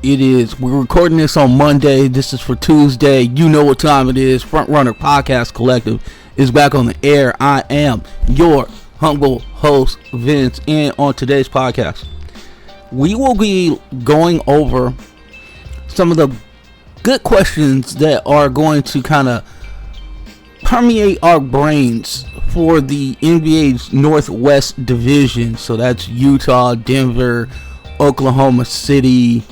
We're recording this on Monday. This is for Tuesday. You know what time it is. Front Runner Podcast Collective is back on the air. I am your humble host, Vince, and on today's podcast, we will be going over some of the good questions that are going to kind of permeate our brains for the NBA's Northwest Division. So that's Utah, Denver, Oklahoma City,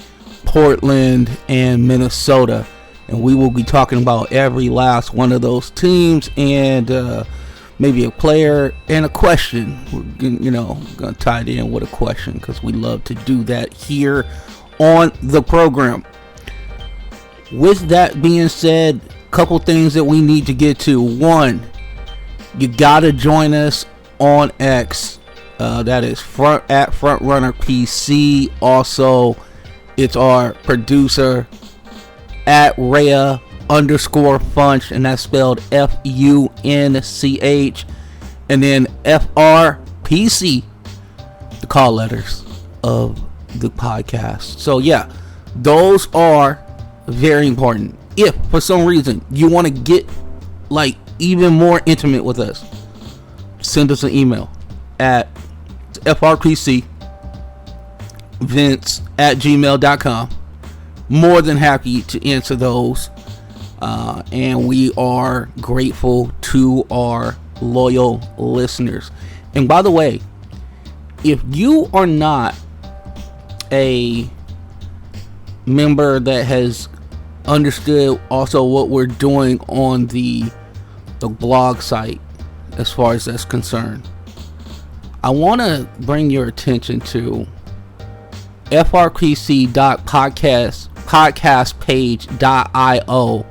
Portland, and Minnesota. And we will be talking about every last one of those teams and maybe a player and a question. We're going to tie it in with a question because we love to do that here on the program. With that being said, a couple things that we need to get to. One, you got to join us on X. That is at Frontrunner PC. Also, it's our producer at Rhea_Funch, and that's spelled Funch, and then FRPC, the call letters of the podcast. So yeah, those are very important. If for some reason you want to get like even more intimate with us, send us an email at frpcvince@gmail.com. More than happy to answer those, and we are grateful to our loyal listeners. And by the way, if you are not a member that has understood also what we're doing on the blog site as far as that's concerned, I want to bring your attention to frpc.podcastpage.io,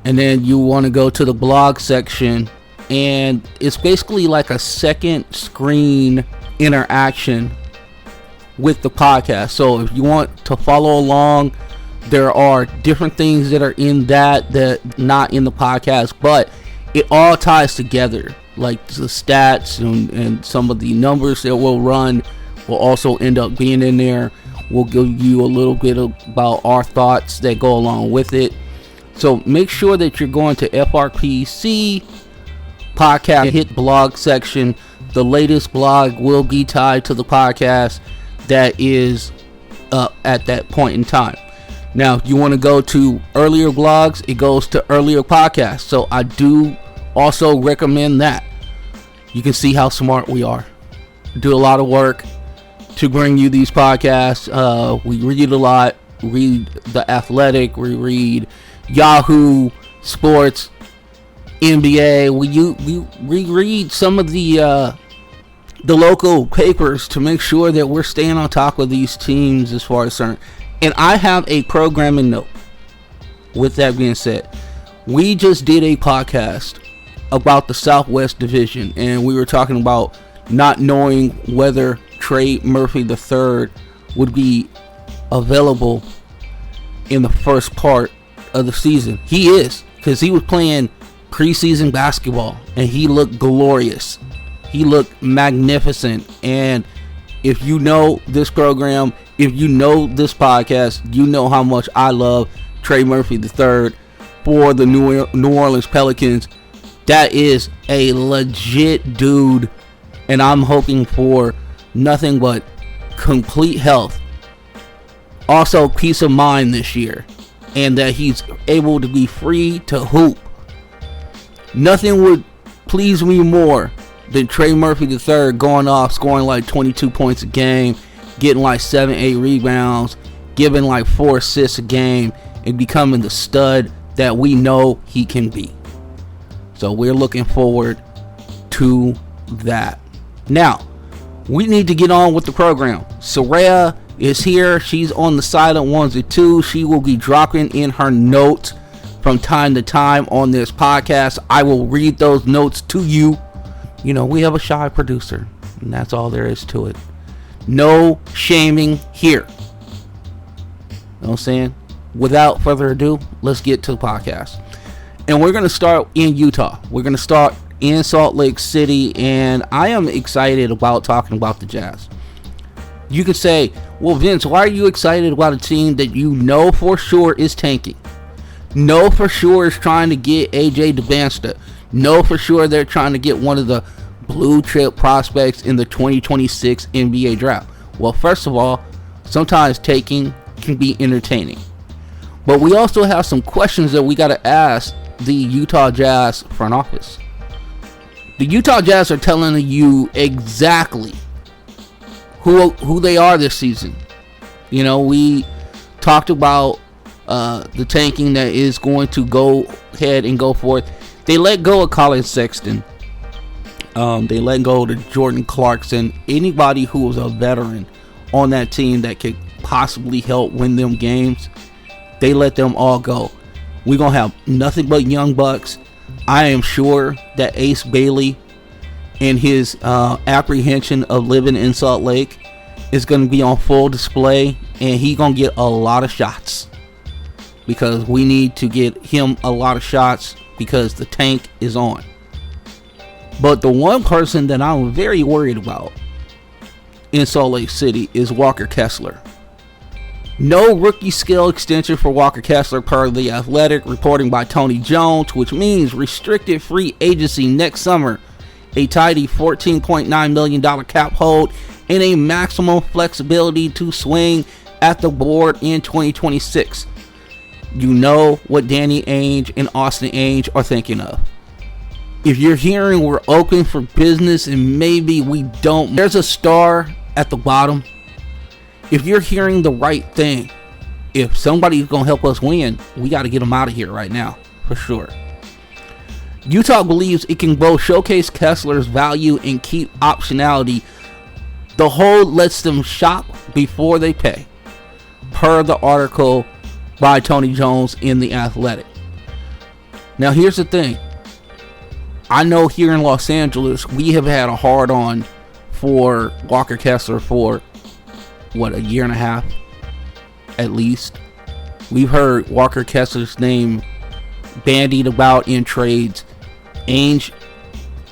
and then you want to go to the blog section, and it's basically like a second screen interaction with the podcast. So if you want to follow along, there are different things that are in that not in the podcast, but it all ties together. Like the stats and some of the numbers that we'll run will also end up being in there. We'll give you a little bit about our thoughts that go along with it. So make sure that you're going to FRPC podcast, hit blog section. The latest blog will be tied to the podcast that is up at that point in time. Now, if you want to go to earlier blogs, it goes to earlier podcasts. So I do also recommend that. You can see how smart we are. Do a lot of work to bring you these podcasts. We read a lot. Read The Athletic. We read Yahoo Sports, NBA. We read some of the local papers to make sure that we're staying on top of these teams as far as certain. And I have a programming note. With that being said, we just did a podcast about the Southwest Division, and we were talking about not knowing whether Trey Murphy III would be available in the first part of the season. He is, because he was playing preseason basketball, and he looked glorious. He looked magnificent. And if you know this program, if you know this podcast, you know how much I love Trey Murphy III for the New Orleans Pelicans. That is a legit dude, and I'm hoping for nothing but complete health. Also, peace of mind this year, and that he's able to be free to hoop. Nothing would please me more than Trey Murphy III going off, scoring like 22 points a game, getting like 7-8 rebounds, giving like 4 assists a game, and becoming the stud that we know he can be. So we're looking forward to that. Now, we need to get on with the program. Soraya is here. She's on the silent ones and twos. She will be dropping in her notes from time to time on this podcast. I will read those notes to you. You know, we have a shy producer, and that's all there is to it. No shaming here. You know what I'm saying? Without further ado, let's get to the podcast. And we're going to start in Utah. We're going to start in Salt Lake City, and I am excited about talking about the Jazz. You could say, well, Vince, why are you excited about a team that you know for sure is tanking? Know for sure is trying to get AJ DeBansta. Know for sure they're trying to get one of the blue chip prospects in the 2026 NBA draft. Well, first of all, sometimes taking can be entertaining. But we also have some questions that we got to ask the Utah Jazz front office. The Utah Jazz are telling you exactly who they are this season. You know, we talked about the tanking that is going to go ahead and go forth. They let go of Colin Sexton. They let go of Jordan Clarkson. Anybody who was a veteran on that team that could possibly help win them games, they let them all go. We're going to have nothing but young bucks. I am sure that Ace Bailey and his apprehension of living in Salt Lake is going to be on full display, and he's going to get a lot of shots because we need to get him a lot of shots because the tank is on. But the one person that I'm very worried about in Salt Lake City is Walker Kessler. No rookie scale extension for Walker Kessler per The Athletic, reporting by Tony Jones, which means restricted free agency next summer, a tidy $14.9 million cap hold, and a maximum flexibility to swing at the board in 2026. You know what Danny Ainge and Austin Ainge are thinking of. If you're hearing we're open for business and maybe we don't, there's a star at the bottom. If you're hearing the right thing, if somebody's going to help us win, we got to get them out of here right now, for sure. Utah believes it can both showcase Kessler's value and keep optionality. The hold lets them shop before they pay, per the article by Tony Jones in The Athletic. Now, here's the thing. I know here in Los Angeles, we have had a hard-on for Walker Kessler for a year and a half at least. We've heard Walker Kessler's name bandied about in trades. Ainge,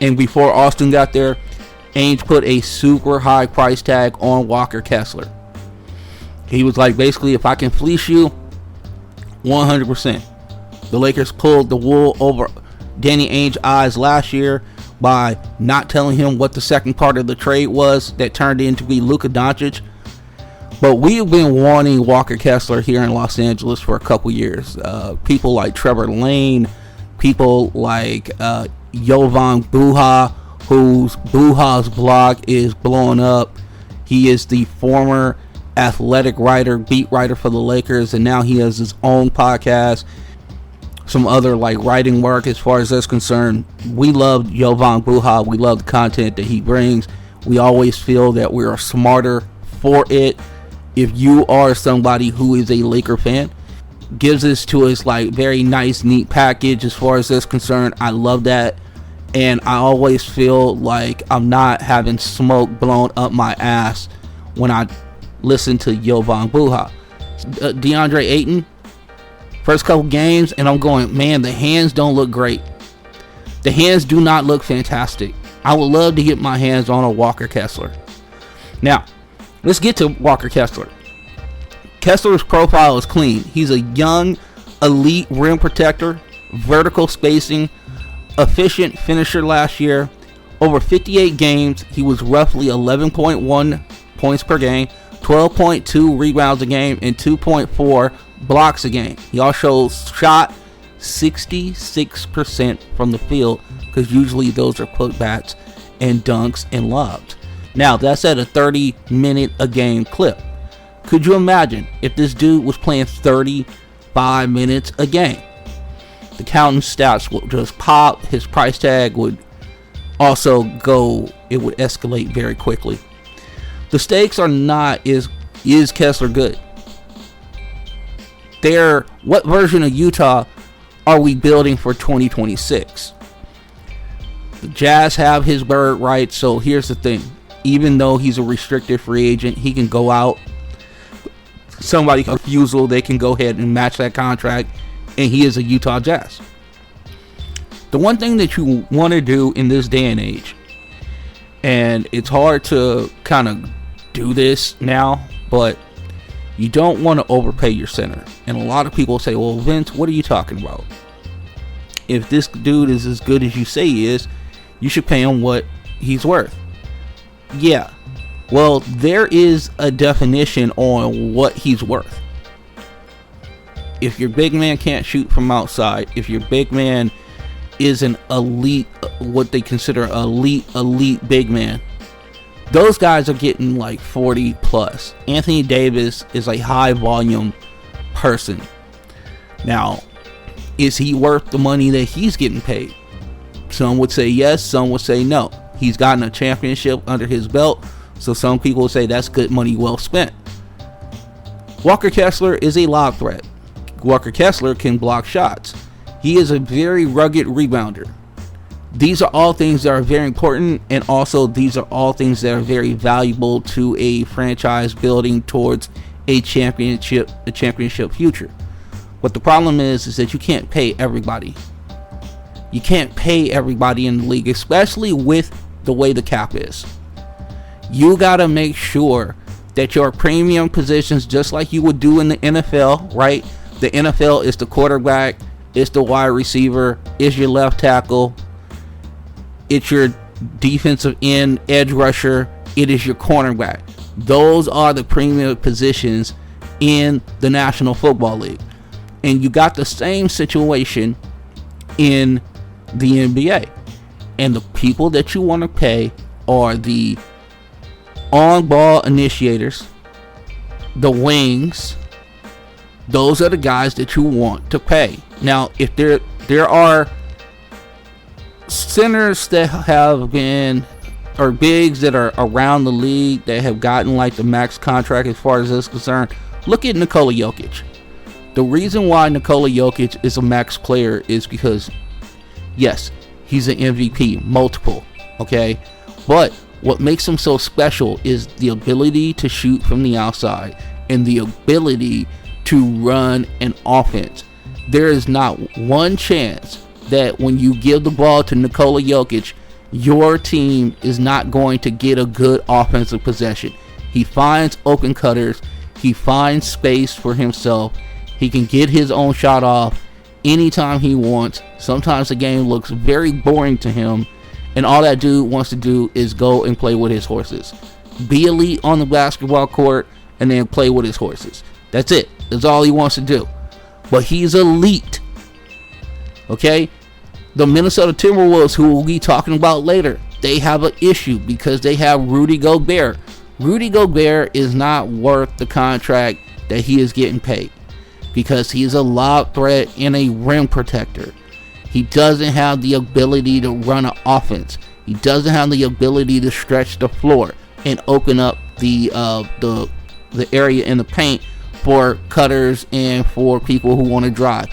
and before Austin got there, Ainge put a super high price tag on Walker Kessler. He was like, basically, if I can fleece you, 100%. The Lakers pulled the wool over Danny Ainge's eyes last year by not telling him what the second part of the trade was that turned into be Luka Doncic. But we've been wanting Walker Kessler here in Los Angeles for a couple years. People like Trevor Lane, people like Jovan Buha, whose Buha's blog is blowing up. He is the former athletic writer, beat writer for the Lakers, and now he has his own podcast. Some other like writing work as far as that's concerned. We love Jovan Buha. We love the content that he brings. We always feel that we are smarter for it. If you are somebody who is a Laker fan, gives this to us like very nice, neat package as far as that's concerned. I love that. And I always feel like I'm not having smoke blown up my ass when I listen to Jovan Buha. DeAndre Ayton, first couple games, and I'm going, man, the hands don't look great. The hands do not look fantastic. I would love to get my hands on a Walker Kessler. Now, let's get to Walker Kessler. Kessler's profile is clean. He's a young, elite rim protector, vertical spacing, efficient finisher last year. Over 58 games, he was roughly 11.1 points per game, 12.2 rebounds a game, and 2.4 blocks a game. He also shot 66% from the field, because usually those are putbacks and dunks and lobs. Now, that's at a 30-minute a game clip. Could you imagine if this dude was playing 35 minutes a game? The counting stats would just pop. His price tag would also go, it would escalate very quickly. The stakes are not, is Kessler good? What version of Utah are we building for 2026? The Jazz have his bird right, so here's the thing. Even though he's a restricted free agent, he can go out. Somebody can refusal, they can go ahead and match that contract, and he is a Utah Jazz. The one thing that you want to do in this day and age, and it's hard to kind of do this now, but you don't want to overpay your center. And a lot of people say, well, Vince, what are you talking about? If this dude is as good as you say he is, you should pay him what he's worth. Yeah. Well, there is a definition on what he's worth. If your big man can't shoot from outside, if your big man is an elite, what they consider elite big man, those guys are getting like 40 plus. Anthony Davis is a high volume person. Now, is he worth the money that he's getting paid? Some would say yes, some would say no. He's gotten a championship under his belt, so some people would say that's good money well spent. Walker Kessler is a lob threat. Walker Kessler can block shots. He is a very rugged rebounder. These are all things that are very important, and also these are all things that are very valuable to a franchise building towards a championship future. But the problem is that you can't pay everybody. You can't pay everybody in the league, especially with the way the cap is. You gotta make sure that your premium positions, just like you would do in the NFL, right? The NFL is the quarterback, it's the wide receiver, it's your left tackle, it's your defensive end, edge rusher, it is your cornerback. Those are the premium positions in the National Football League. And you got the same situation in the NBA. And the people that you want to pay are the on-ball initiators, the wings. Those are the guys that you want to pay. Now, if there are centers that have been, or bigs that are around the league that have gotten like the max contract as far as this is concerned, look at Nikola Jokic. The reason why Nikola Jokic is a max player is because, yes, he's an MVP, multiple, okay? But what makes him so special is the ability to shoot from the outside and the ability to run an offense. There is not one chance that when you give the ball to Nikola Jokic, your team is not going to get a good offensive possession. He finds open cutters. He finds space for himself. He can get his own shot off anytime he wants. Sometimes the game looks very boring to him, and all that dude wants to do is go and play with his horses. Be elite on the basketball court and then play with his horses. That's it. That's all he wants to do. But he's elite. Okay? The Minnesota Timberwolves, who we'll be talking about later, they have an issue because they have Rudy Gobert. Rudy Gobert is not worth the contract that he is getting paid because he's a lob threat and a rim protector. He doesn't have the ability to run an offense. He doesn't have the ability to stretch the floor and open up the area in the paint for cutters and for people who want to drive.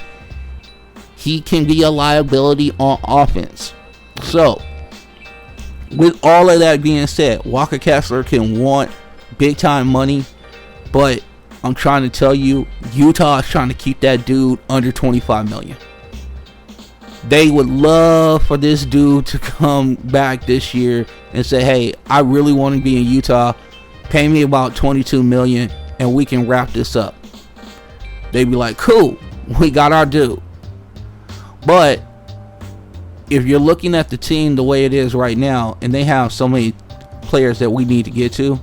He can be a liability on offense. So, with all of that being said, Walker Kessler can want big time money, but I'm trying to tell you, Utah is trying to keep that dude under $25 million. They would love for this dude to come back this year and say, hey, I really want to be in Utah. Pay me about $22 million and we can wrap this up. They'd be like, cool, we got our dude. But if you're looking at the team the way it is right now, and they have so many players that we need to get to,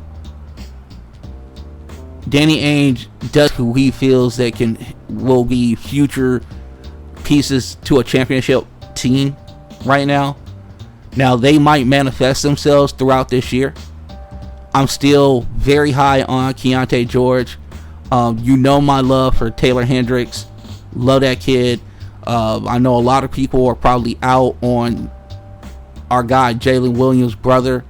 Danny Ainge does who he feels that will be future pieces to a championship team right now. Now, they might manifest themselves throughout this year. I'm still very high on Keontae George. You know my love for Taylor Hendricks. Love that kid. I know a lot of people are probably out on our guy Jalen Williams' brother,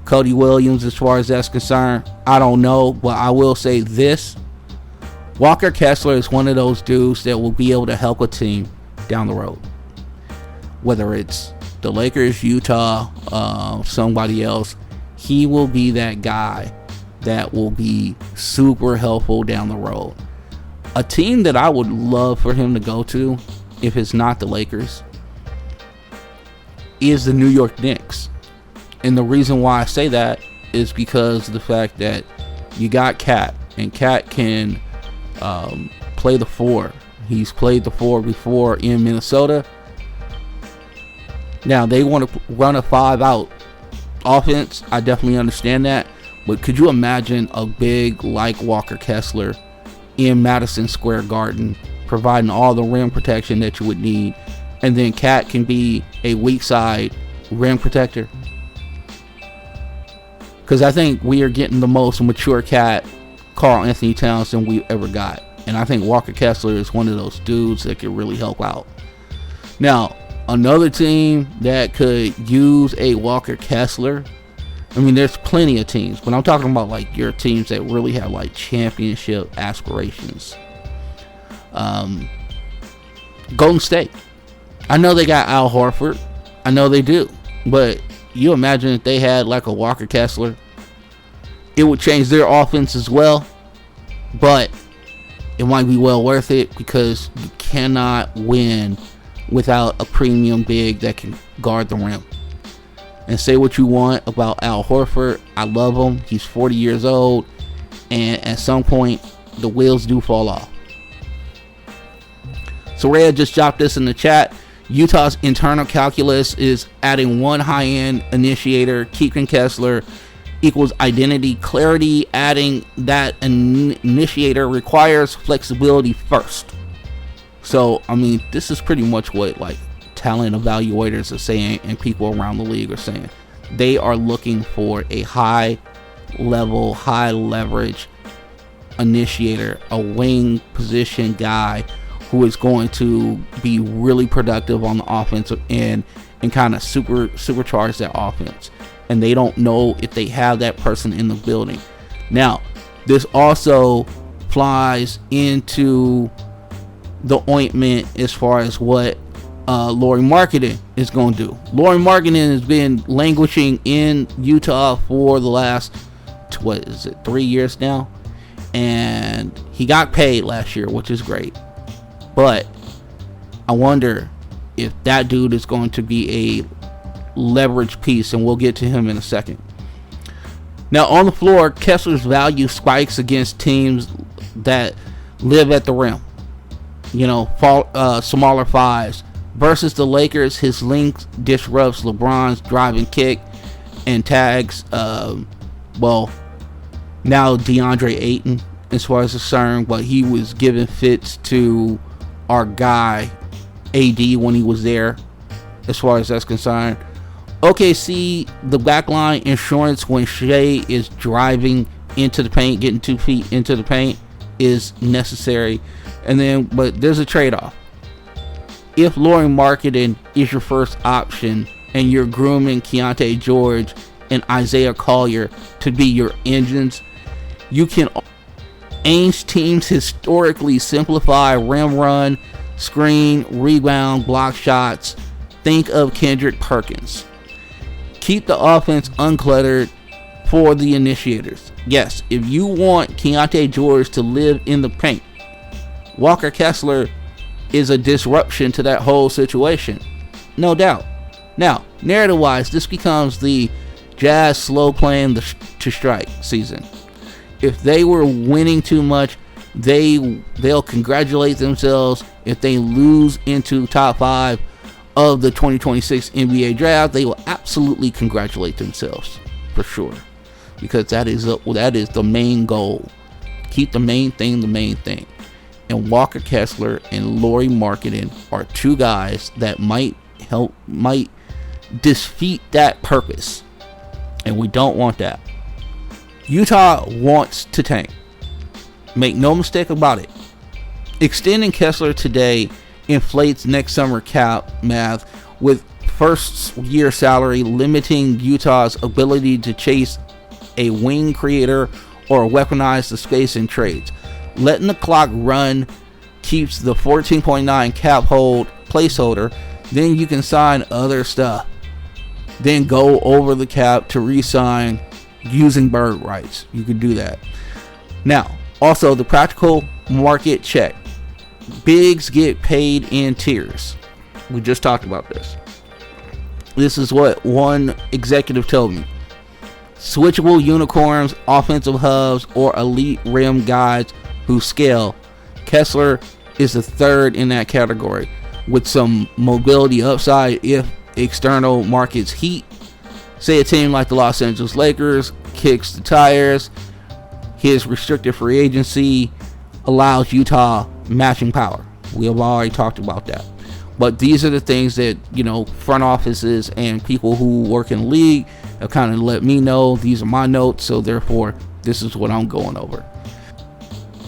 Cody Williams, as far as that's concerned. I don't know, but I will say this. Walker Kessler is one of those dudes that will be able to help a team down the road. Whether it's the Lakers, Utah, somebody else, he will be that guy that will be super helpful down the road. A team that I would love for him to go to, if it's not the Lakers, is the New York Knicks. And the reason why I say that is because of the fact that you got Cat, and Cat can play the 4. He's played the 4 before in Minnesota. Now they want to run a 5-out offense. I definitely understand that, but could you imagine a big like Walker Kessler in Madison Square Garden providing all the rim protection that you would need, and then Cat can be a weak side rim protector? Because I think we are getting the most mature Cat Karl Anthony Towns than we ever got, and I think Walker Kessler is one of those dudes that could really help out. Now, another team that could use a Walker Kessler, I mean, there's plenty of teams, but I'm talking about like your teams that really have like championship aspirations. Golden State. I know they got Al Horford. I know they do. But you imagine if they had like a Walker Kessler, it would change their offense as well. But it might be well worth it, because you cannot win without a premium big that can guard the rim. And say what you want about Al Horford, I love him. He's 40 years old, and at some point the wheels do fall off. So Rhea just dropped this in the chat. Utah's internal calculus is adding one high-end initiator, Keegan Kessler, equals identity clarity. Adding that initiator requires flexibility first. So, I mean, this is pretty much what like talent evaluators are saying, and people around the league are saying. They are looking for a high level, high leverage initiator, a wing position guy who is going to be really productive on the offensive end and kind of supercharge that offense. And they don't know if they have that person in the building. Now, this also flies into the ointment as far as what Lauri Markkanen is going to do. Lauri Markkanen has been languishing in Utah for the last 3 years now, and he got paid last year, which is great. But I wonder if that dude is going to be a leverage piece, and we'll get to him in a second. Now, on the floor, Kessler's value spikes against teams that live at the rim. You know, smaller fives. Versus the Lakers, his length disrupts LeBron's drive and kick and tags, now DeAndre Ayton as far as concerned, but he was giving fits to our guy AD when he was there as far as that's concerned. OKC, the backline insurance when Shea is driving into the paint, getting 2 feet into the paint is necessary. And then, but there's a trade-off. If Lauri Markkanen is your first option and you're grooming Keontae George and Isaiah Collier to be your engines, you can. Ainge teams historically simplify rim run, screen, rebound, block shots. Think of Kendrick Perkins. Keep the offense uncluttered for the initiators. Yes, if you want Keontae George to live in the paint, Walker Kessler is a disruption to that whole situation. No doubt. Now, narrative-wise, this becomes the Jazz slow playing to strike season. If they were winning too much, they'll congratulate themselves. If they lose into top 5 of the 2026 NBA draft, they will absolutely congratulate themselves for sure, because that is the main goal. Keep the main thing the main thing. And Walker Kessler and Lauri Markkanen are two guys that might defeat that purpose, and we don't want that. Utah wants to tank. Make no mistake about it. Extending Kessler today inflates next summer cap math, with first year salary limiting Utah's ability to chase a wing creator or weaponize the space in trades. Letting the clock run keeps the 14.9 cap hold placeholder. Then you can sign other stuff. Then go over the cap to re-sign using bird rights. You can do that. Now, also the practical market check. Bigs get paid in tiers. We just talked about this. This is what one executive told me. switchable unicorns, offensive hubs, or elite rim guys who scale. Kessler is the third in that category, with some mobility upside if external markets heat. Say a team like the Los Angeles Lakers kicks the tires, his restricted free agency allows Utah matching power. We have already talked about that. But these are the things that, front offices and people who work in the league have kind of let me know. These are my notes, so therefore this is what I'm going over.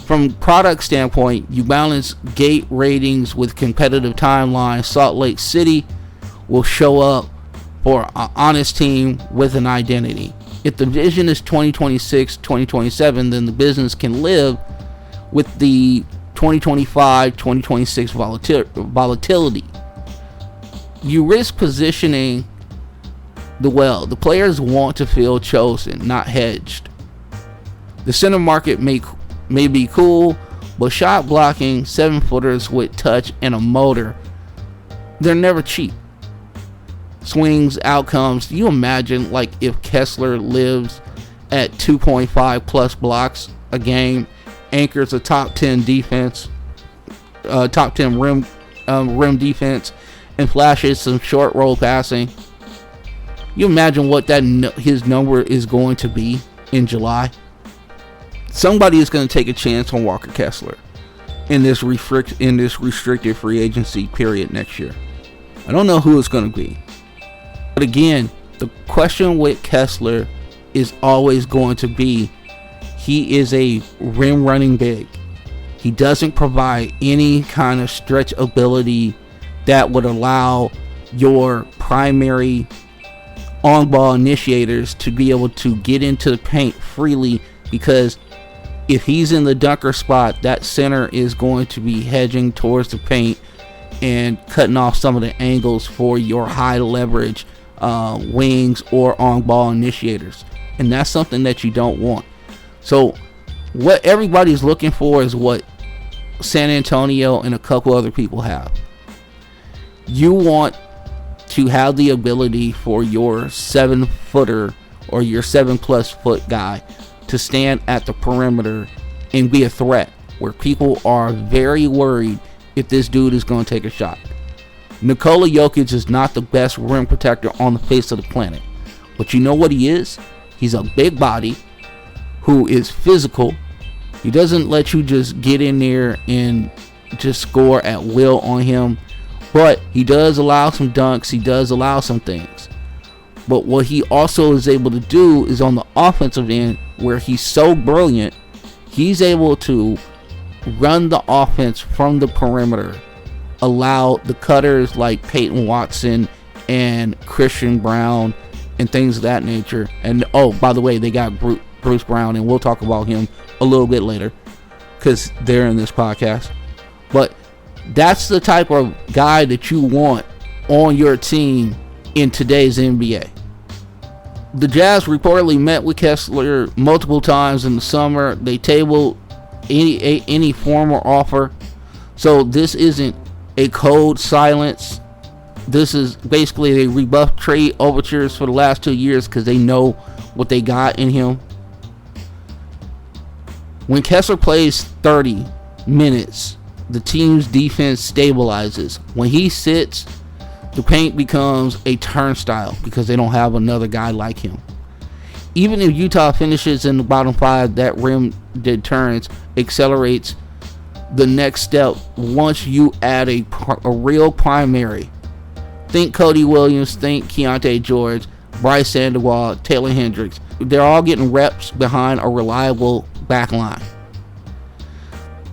From product standpoint, you balance gate ratings with competitive timelines. Salt Lake City will show up for an honest team with an identity. If the vision is 2026, 2027, then the business can live with the 2025, 2026 volatility. You risk positioning the players want to feel chosen, not hedged. The center market may be cool, but shot blocking 7-footers with touch and a motor, they're never cheap. Swings, outcomes. You imagine like if Kessler lives at 2.5 plus blocks a game, anchors a top 10 defense, top 10 rim defense, and flashes some short roll passing. You imagine what his number is going to be in July. Somebody is going to take a chance on Walker Kessler in this restricted free agency period next year. I don't know who it's going to be. But again, the question with Kessler is always going to be, he is a rim running big. He doesn't provide any kind of stretch ability that would allow your primary on-ball initiators to be able to get into the paint freely, because if he's in the dunker spot, that center is going to be hedging towards the paint and cutting off some of the angles for your high leverage wings or on-ball initiators, and that's something that you don't want. So what everybody's looking for is what San Antonio and a couple other people have. You want to have the ability for your 7-footer or your 7+ foot guy to stand at the perimeter and be a threat, where people are very worried if this dude is going to take a shot. Nikola Jokic is not the best rim protector on the face of the planet, but you know what he is? He's a big body who is physical. He doesn't let you just get in there and just score at will on him, but he does allow some dunks. He does allow some things. But what he also is able to do is on the offensive end, where he's so brilliant, he's able to run the offense from the perimeter, allow the cutters like Peyton Watson and Christian Brown and things of that nature. And oh, by the way, they got Bruce Brown, and we'll talk about him a little bit later because they're in this podcast. But that's the type of guy that you want on your team in today's NBA. The Jazz reportedly met with Kessler multiple times in the summer. They tabled any formal offer. So this isn't a cold silence. This is basically they rebuffed trade overtures for the last 2 years because they know what they got in him. When Kessler plays 30 minutes, the team's defense stabilizes. When he sits, the paint becomes a turnstile because they don't have another guy like him. Even if Utah finishes in the bottom 5, that rim deterrence accelerates the next step once you add a real primary. Think Cody Williams, think Keontae George, Bryce Sandoval, Taylor Hendricks. They're all getting reps behind a reliable back line.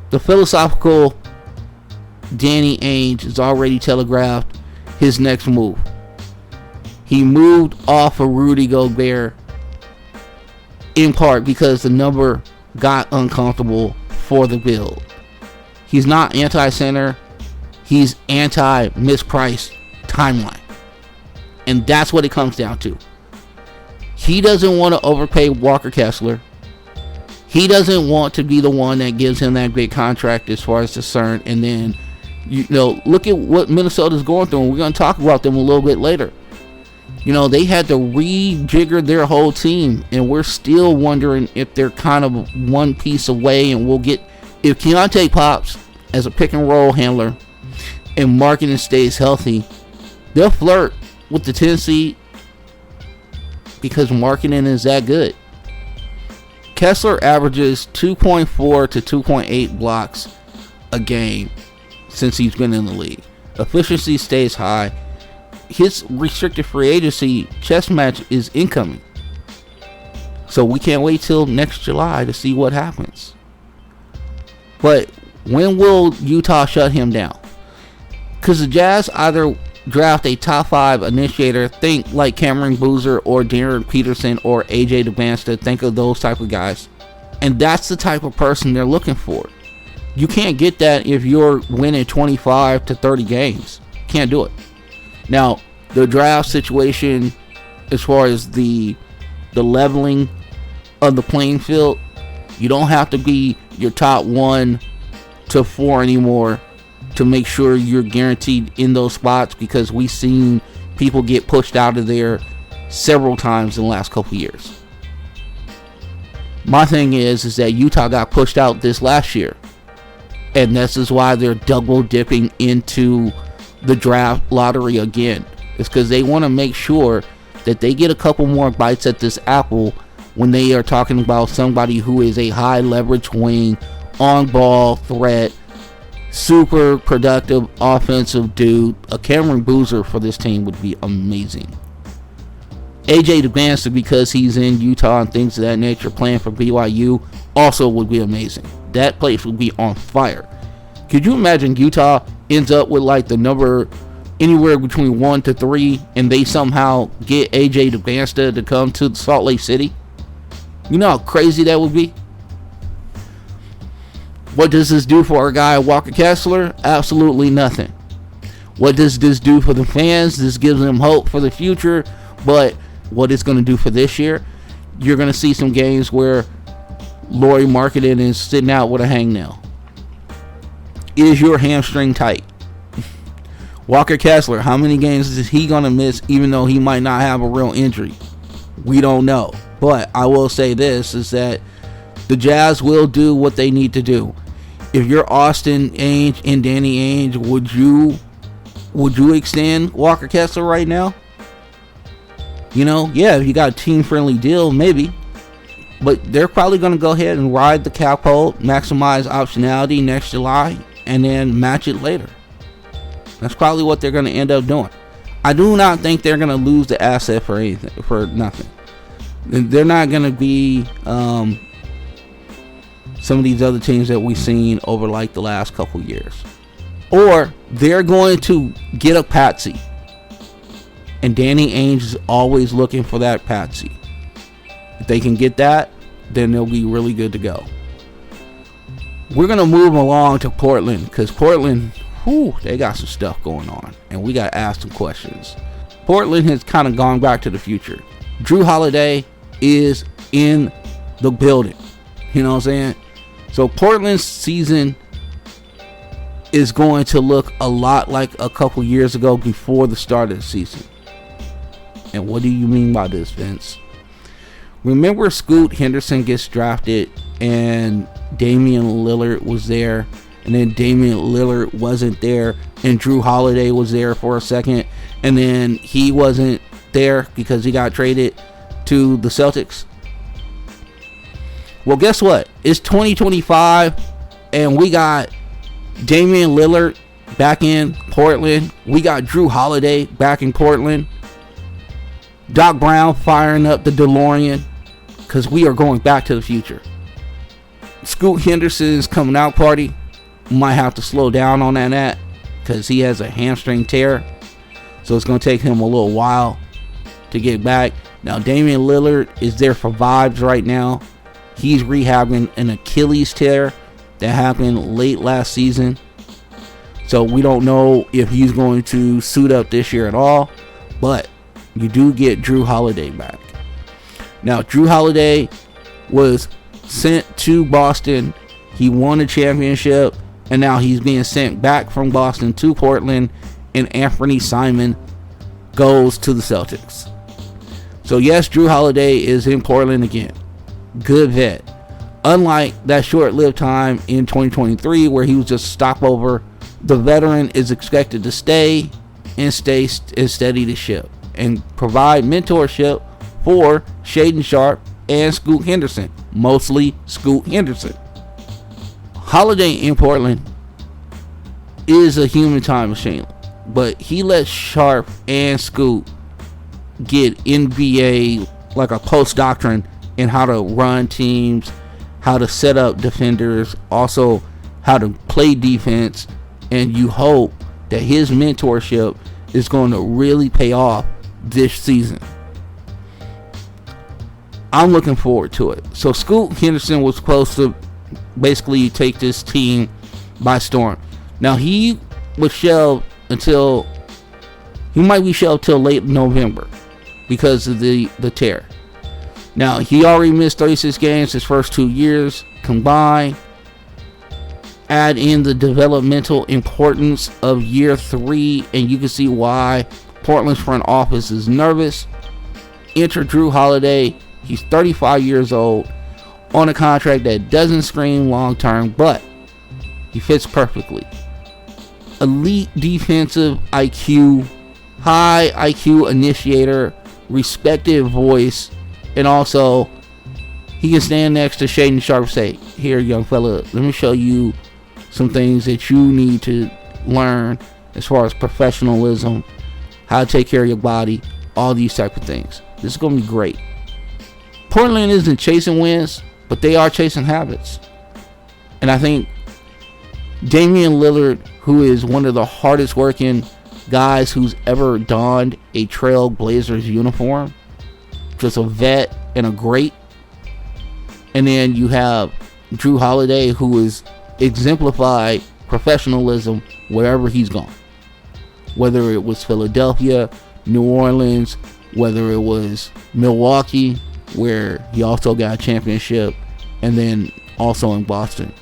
The philosophical Danny Ainge has already telegraphed his next move. He moved off of Rudy Gobert in part because the number got uncomfortable for the build. He's not anti-center. He's anti-mispriced timeline. And that's what it comes down to. He doesn't want to overpay Walker Kessler. He doesn't want to be the one that gives him that big contract as far as concerned. And then, look at what Minnesota's going through. And we're going to talk about them a little bit later. They had to rejigger their whole team, and we're still wondering if they're kind of one piece away, and we'll get, if Keontae pops as a pick and roll handler and Markkanen stays healthy, they'll flirt with the 10 seed because Markkanen is that good. Kessler averages 2.4 to 2.8 blocks a game since he's been in the league. Efficiency stays high. His restricted free agency chess match is incoming. So we can't wait till next July to see what happens. But when will Utah shut him down? Because the Jazz either draft a top 5 initiator, think like Cameron Boozer or Darren Peterson or AJ DeBansta, think of those type of guys. And that's the type of person they're looking for. You can't get that if you're winning 25 to 30 games. Can't do it. Now, the draft situation, as far as the leveling of the playing field, you don't have to be your top 1 to 4 anymore to make sure you're guaranteed in those spots, because we've seen people get pushed out of there several times in the last couple years. My thing is that Utah got pushed out this last year, and this is why they're double dipping into the draft lottery again. It's because they want to make sure that they get a couple more bites at this apple when they are talking about somebody who is a high leverage wing, on ball threat, super productive offensive dude. A Cameron Boozer for this team would be amazing. AJ DeBansta, because he's in Utah and things of that nature, playing for BYU, also would be amazing. That place would be on fire. Could you imagine Utah ends up with like the number anywhere between 1 to 3, and they somehow get AJ DeBansta to come to Salt Lake City? You know how crazy that would be? What does this do for our guy Walker Kessler? Absolutely nothing. What does this do for the fans? This gives them hope for the future. But what it's going to do for this year, you're going to see some games where Lauri Markkanen is sitting out with a hangnail. Is your hamstring tight? Walker Kessler, how many games is he going to miss, even though he might not have a real injury? We don't know. But I will say this, is that the Jazz will do what they need to do. If you're Austin Ainge and Danny Ainge, would you extend Walker Kessler right now? Yeah, if you got a team-friendly deal, maybe. But they're probably going to go ahead and ride the cap hold, maximize optionality next July, and then match it later. That's probably what they're going to end up doing. I do not think they're going to lose the asset for anything, for nothing. They're not going to be some of these other teams that we've seen over like the last couple years. Or they're going to get a patsy. And Danny Ainge is always looking for that patsy. If they can get that, then they'll be really good to go. We're going to move along to Portland, because Portland, they got some stuff going on. And we got to ask some questions. Portland has kind of gone back to the future. Jrue Holiday is in the building. You know what I'm saying? So Portland's season is going to look a lot like a couple years ago before the start of the season. And what do you mean by this, Vince? Remember Scoot Henderson gets drafted and Damian Lillard was there, and then Damian Lillard wasn't there, and Jrue Holiday was there for a second, and then he wasn't there because he got traded to the Celtics? Well, guess what? It's 2025, and we got Damian Lillard back in Portland. We got Jrue Holiday back in Portland. Doc Brown firing up the DeLorean, because we are going back to the future. Scoot Henderson's coming out party. Might have to slow down on that because he has a hamstring tear. So it's going to take him a little while to get back. Now, Damian Lillard is there for vibes right now. He's rehabbing an Achilles tear that happened late last season. So we don't know if he's going to suit up this year at all. But you do get Jrue Holiday back. Now, Jrue Holiday was sent to Boston. He won a championship. And now he's being sent back from Boston to Portland. And Anthony Simon goes to the Celtics. So yes, Jrue Holiday is in Portland again. Good vet. Unlike that short-lived time in 2023 where he was just a stopover, the veteran is expected to stay and steady the ship and provide mentorship for Shaedon Sharpe and Scoot Henderson. Mostly Scoot Henderson. Holiday in Portland is a human time machine, but he lets Sharpe and Scoot get NBA like a post doctrine in how to run teams, how to set up defenders, also how to play defense, and you hope that his mentorship is going to really pay off this season. I'm looking forward to it. So Scoot Henderson was supposed to basically take this team by storm. Now he was shelved until late November because of the tear. Now he already missed 36 games his first 2 years combined. Add in the developmental importance of year 3 and you can see why Portland's front office is nervous. Enter Jrue Holiday. He's 35 years old on a contract that doesn't scream long term, but he fits perfectly. Elite defensive IQ, high IQ initiator, respected voice, and also he can stand next to Shaedon Sharpe and say, "Here, young fella, let me show you some things that you need to learn as far as professionalism, how to take care of your body, all these type of things." This is going to be great. Portland isn't chasing wins, but they are chasing habits. And I think Damian Lillard, who is one of the hardest working guys who's ever donned a Trail Blazers uniform, just a vet and a great. And then you have Jrue Holiday, who is exemplified professionalism wherever he's gone. Whether it was Philadelphia, New Orleans, whether it was Milwaukee, where he also got a championship, and then also in Boston.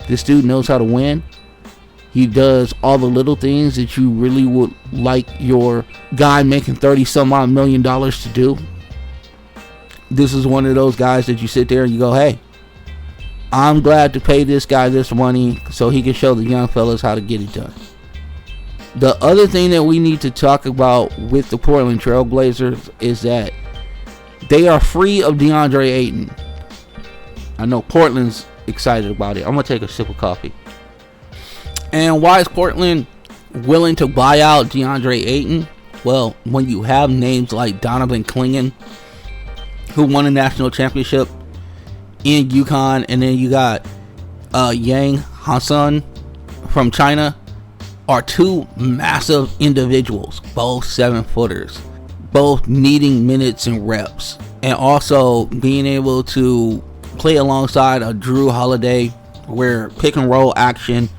This dude knows how to win. He does all the little things that you really would like your guy making $30-some-odd million to do. This is one of those guys that you sit there and you go, hey, I'm glad to pay this guy this money so he can show the young fellas how to get it done. The other thing that we need to talk about with the Portland Trail Blazers is that they are free of DeAndre Ayton. I know Portland's excited about it. I'm going to take a sip of coffee. And why is Portland willing to buy out DeAndre Ayton? Well, when you have names like Donovan Clingan, who won a national championship in UConn, and then you got Hansen from China, are two massive individuals, both 7-footers, both needing minutes and reps, and also being able to play alongside a Jrue Holiday where pick and roll action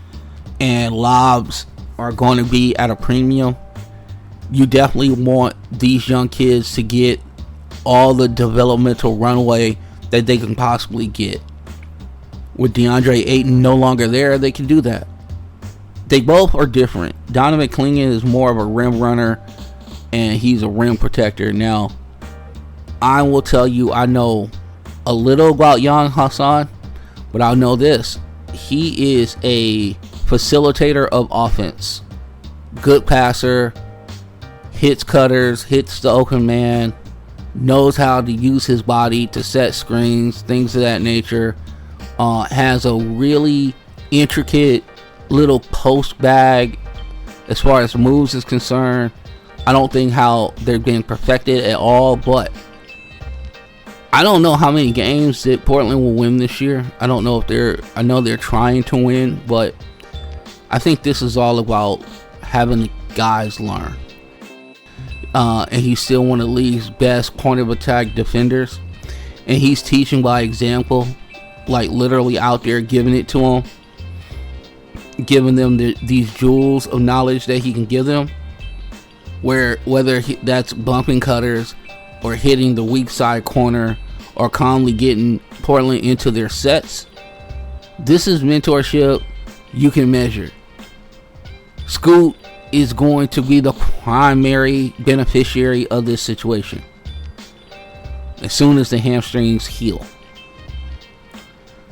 and lobs are going to be at a premium. You definitely want these young kids to get all the developmental runway that they can possibly get. With DeAndre Ayton no longer there, they can do that. They both are different. Donovan Clingan is more of a rim runner and he's a rim protector. Now, I will tell you, I know a little about young Hansen, but I'll know this. He is a facilitator of offense. Good passer, hits cutters, hits the open man, knows how to use his body to set screens, things of that nature. Has a really intricate little post bag as far as moves is concerned. I don't think how they're being perfected at all, but I don't know how many games that Portland will win this year. I don't know if I know they're trying to win, but I think this is all about having the guys learn. And he's still one of the league's best point of attack defenders, and he's teaching by example, like literally out there giving it to them, giving them these jewels of knowledge that he can give them, whether that's bumping cutters or hitting the weak side corner or calmly getting Portland into their sets. This is mentorship you can measure. Scoot is going to be the primary beneficiary of this situation as soon as the hamstrings heal.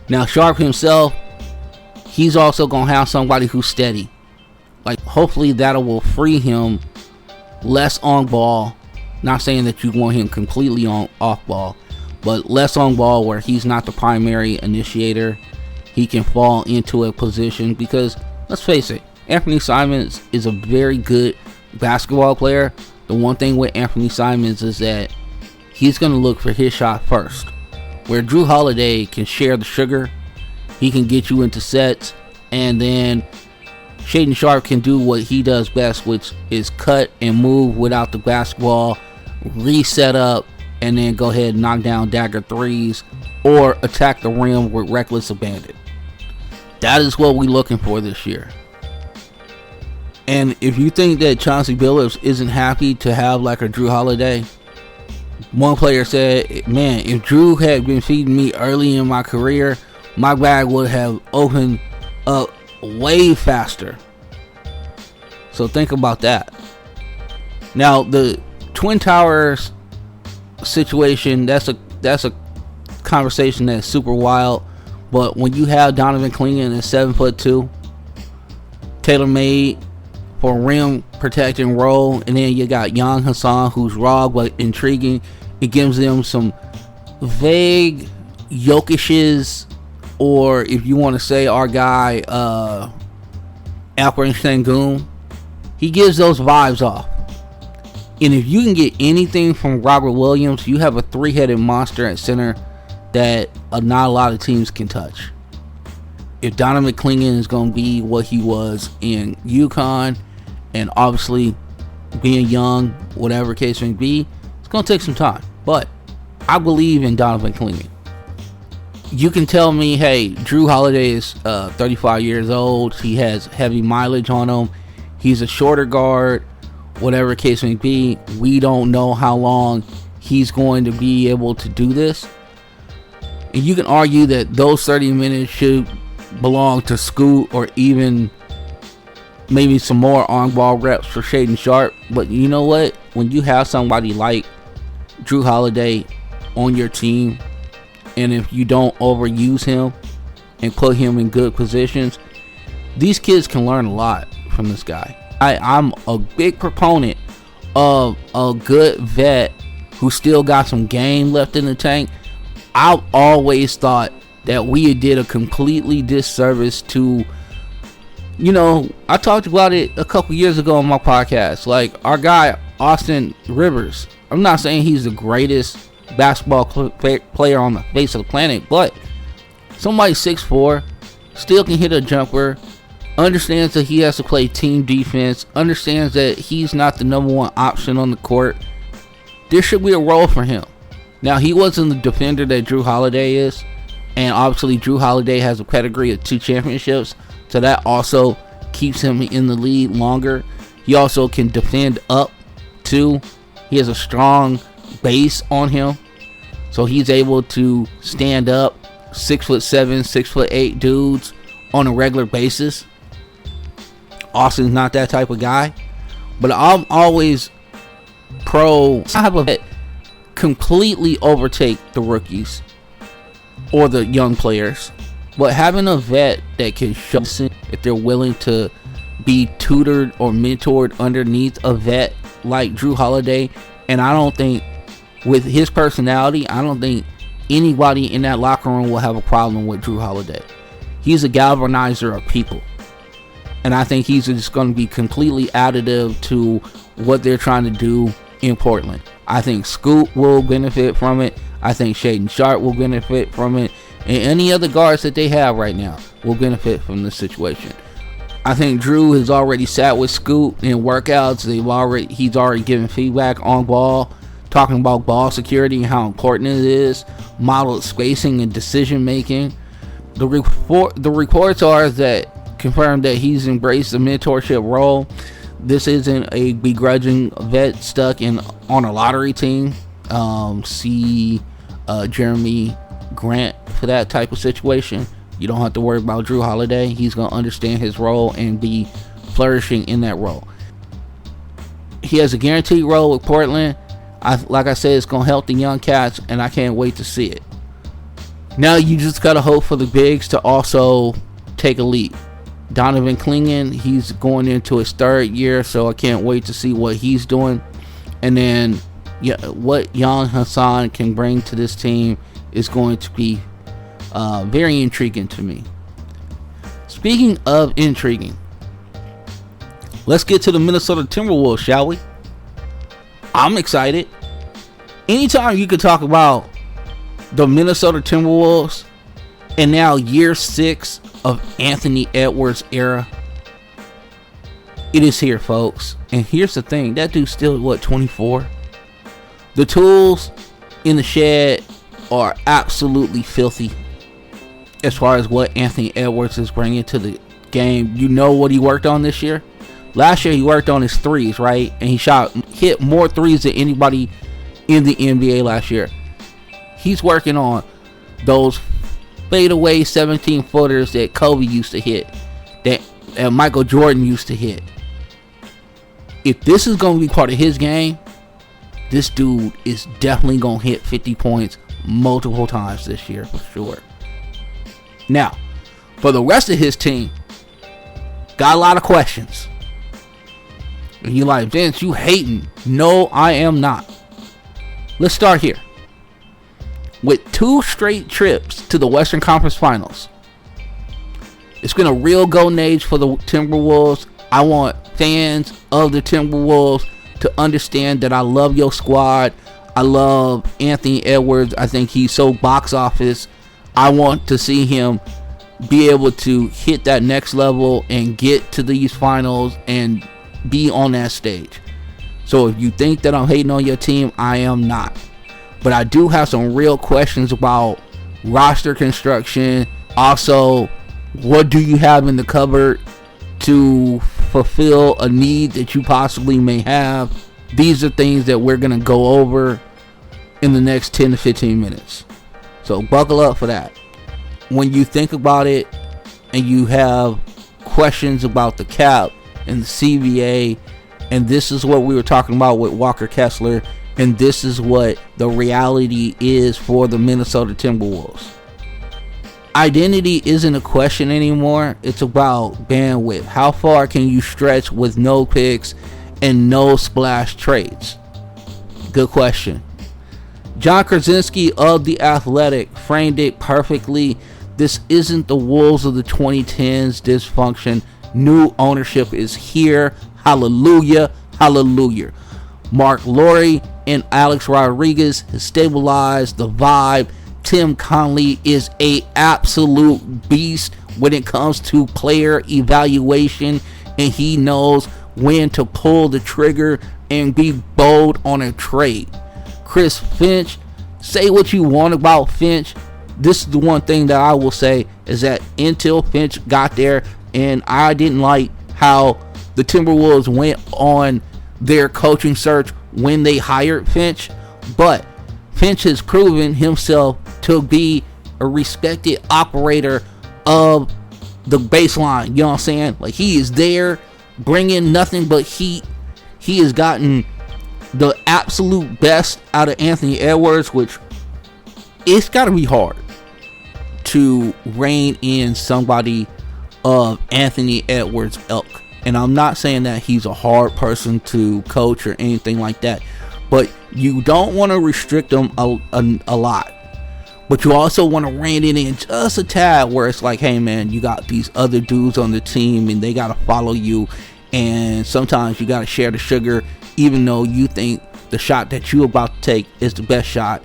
Now, Sharpe himself, he's also going to have somebody who's steady. Like, hopefully that will free him less on ball. Not saying that you want him completely on off ball, but less on ball where he's not the primary initiator. He can fall into a position because, let's face it, Anthony Simons is a very good basketball player. The one thing with Anthony Simons is that he's going to look for his shot first. Where Jrue Holiday can share the sugar, he can get you into sets, and then Shaedon Sharpe can do what he does best, which is cut and move without the basketball, reset up, and then go ahead and knock down dagger threes or attack the rim with reckless abandon. That is what we're looking for this year. And if you think that Chauncey Billups isn't happy to have like a Jrue Holiday, one player said, man, if Jrue had been feeding me early in my career, my bag would have opened up way faster. So think about that. Now, the Twin Towers situation, that's a conversation that's super wild. But when you have Donovan Clingan at 7'2", tailor-made for rim protecting role, and then you got young Hansen, who's raw but intriguing, it gives them some vague Jokic's, or if you want to say our guy Alperen Sengun, he gives those vibes off. And if you can get anything from Robert Williams, you have a three-headed monster at center that not a lot of teams can touch. If Donovan Clingan is going to be what he was in UConn, and obviously being young, whatever case may be, it's going to take some time. But I believe in Donovan Clingan. You can tell me, hey, Jrue Holiday is 35 years old. He has heavy mileage on him. He's a shorter guard, whatever case may be. We don't know how long he's going to be able to do this. And you can argue that those 30 minutes should belong to Scoot, or even maybe some more on-ball reps for Shaedon Sharpe. But you know what? When you have somebody like Jrue Holiday on your team, and if you don't overuse him and put him in good positions, these kids can learn a lot from this guy. I'm a big proponent of a good vet who still got some game left in the tank. I've always thought that we did a completely disservice to, I talked about it a couple years ago on my podcast. Like, our guy, Austin Rivers. I'm not saying he's the greatest basketball player on the face of the planet, but somebody 6'4", still can hit a jumper, understands that he has to play team defense, understands that he's not the number one option on the court. There should be a role for him. Now, he wasn't the defender that Jrue Holiday is, and obviously Jrue Holiday has a pedigree of 2 championships, so that also keeps him in the lead longer. He also can defend up too. He has a strong base on him, so he's able to stand up 6'7", 6'8" dudes on a regular basis. Austin's not that type of guy, but I'm always pro. I have a vet completely overtake the rookies or the young players, but having a vet that can show if they're willing to be tutored or mentored underneath a vet like Jrue Holiday. And I don't think, with his personality, I don't think anybody in that locker room will have a problem with Jrue Holiday. He's a galvanizer of people, and I think he's just going to be completely additive to what they're trying to do in Portland. I think Scoot will benefit from it. I think Shaedon Sharpe will benefit from it, and any other guards that they have right now will benefit from this situation. I think Jrue has already sat with Scoot in workouts. He's already given feedback on ball, talking about ball security and how important it is, modeled spacing and decision making. The reports are that confirm that he's embraced the mentorship role. This isn't a begrudging vet stuck on a lottery team. See Jeremy Grant for that type of situation. You don't have to worry about Jrue Holiday. He's going to understand his role and be flourishing in that role. He has a guaranteed role with Portland. Like I said, it's going to help the young cats, and I can't wait to see it. Now you just got to hope for the bigs to also take a leap. Donovan Clingan, he's going into his 3rd year, so I can't wait to see what he's doing. And then what Hansen can bring to this team is going to be very intriguing to me. Speaking of intriguing, let's get to the Minnesota Timberwolves, shall we? I'm excited. Anytime you could talk about the Minnesota Timberwolves and now year 6 of Anthony Edwards' era, it is here, folks. And here's the thing, that dude's still 24. The tools in the shed are absolutely filthy as far as what Anthony Edwards is bringing to the game. You know what he worked on this year? Last year he worked on his threes, right? And he hit more threes than anybody in the NBA last year. He's working on those fadeaway 17-footers that Kobe used to hit, that Michael Jordan used to hit. If this is going to be part of his game, this dude is definitely going to hit 50 points multiple times this year for sure. Now, for the rest of his team, got a lot of questions. And you're like, Vince, you hating. No, I am not. Let's start here. With 2 straight trips to the Western Conference Finals, it's been a real golden age for the Timberwolves. I want fans of the Timberwolves to understand that I love your squad. I love Anthony Edwards. I think he's so box office. I want to see him be able to hit that next level and get to these finals and be on that stage. So if you think that I'm hating on your team, I am not. But I do have some real questions about roster construction. Also, what do you have in the cupboard to fulfill a need that you possibly may have? These are things that we're going to go over in the next 10 to 15 minutes. So buckle up for that. When you think about it and you have questions about the cap and the CBA, and this is what we were talking about with Walker Kessler, and this is what the reality is for the Minnesota Timberwolves. Identity isn't a question anymore. It's about bandwidth. How far can you stretch with no picks and no splash trades? Good question. John Krasinski of The Athletic framed it perfectly. This isn't the Wolves of the 2010s dysfunction. New ownership is here. Hallelujah. Hallelujah. Mark Lowry and Alex Rodriguez has stabilized the vibe. Tim Connelly is a absolute beast when it comes to player evaluation, and he knows when to pull the trigger and be bold on a trade. Chris Finch, say what you want about Finch. This is the one thing that I will say is that until Finch got there, and I didn't like how the Timberwolves went on their coaching search when they hired Finch, but Finch has proven himself to be a respected operator of the baseline. You know what I'm saying? Like, he is there bringing nothing but heat. He has gotten the absolute best out of Anthony Edwards, which it's got to be hard to rein in somebody of Anthony Edwards' ilk. And I'm not saying that he's a hard person to coach or anything like that, but you don't want to restrict him a lot. But you also want to rein it in just a tad, where it's like, hey man, you got these other dudes on the team and they got to follow you. And sometimes you got to share the sugar, even though you think the shot that you're about to take is the best shot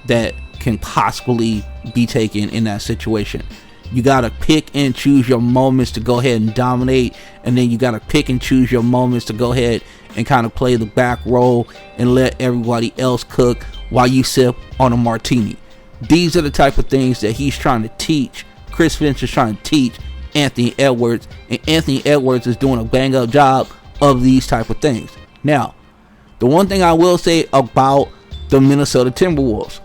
that can possibly be taken in that situation. You got to pick and choose your moments to go ahead and dominate, and then you got to pick and choose your moments to go ahead and kind of play the back role and let everybody else cook while you sip on a martini. These are the type of things that he's trying to teach. Chris Finch is trying to teach Anthony Edwards, and Anthony Edwards is doing a bang up job of these type of things. Now, the one thing I will say about the Minnesota Timberwolves,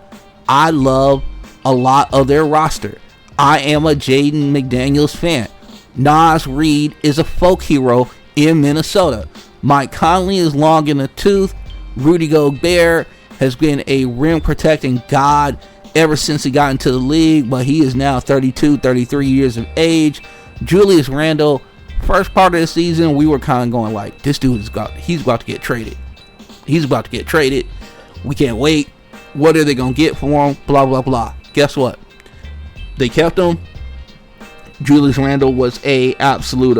I love a lot of their roster. I am a Jaden McDaniels fan. Nas Reed is a folk hero in Minnesota. Mike Conley is long in the tooth. Rudy Gobert has been a rim protecting god ever since he got into the league, but he is now 32, 33 years of age. Julius Randle, first part of the season, we were kind of going like, this dude he's about to get traded. He's about to get traded. We can't wait. What are they going to get for him? Blah, blah, blah. Guess what? They kept him. Julius Randle was a absolute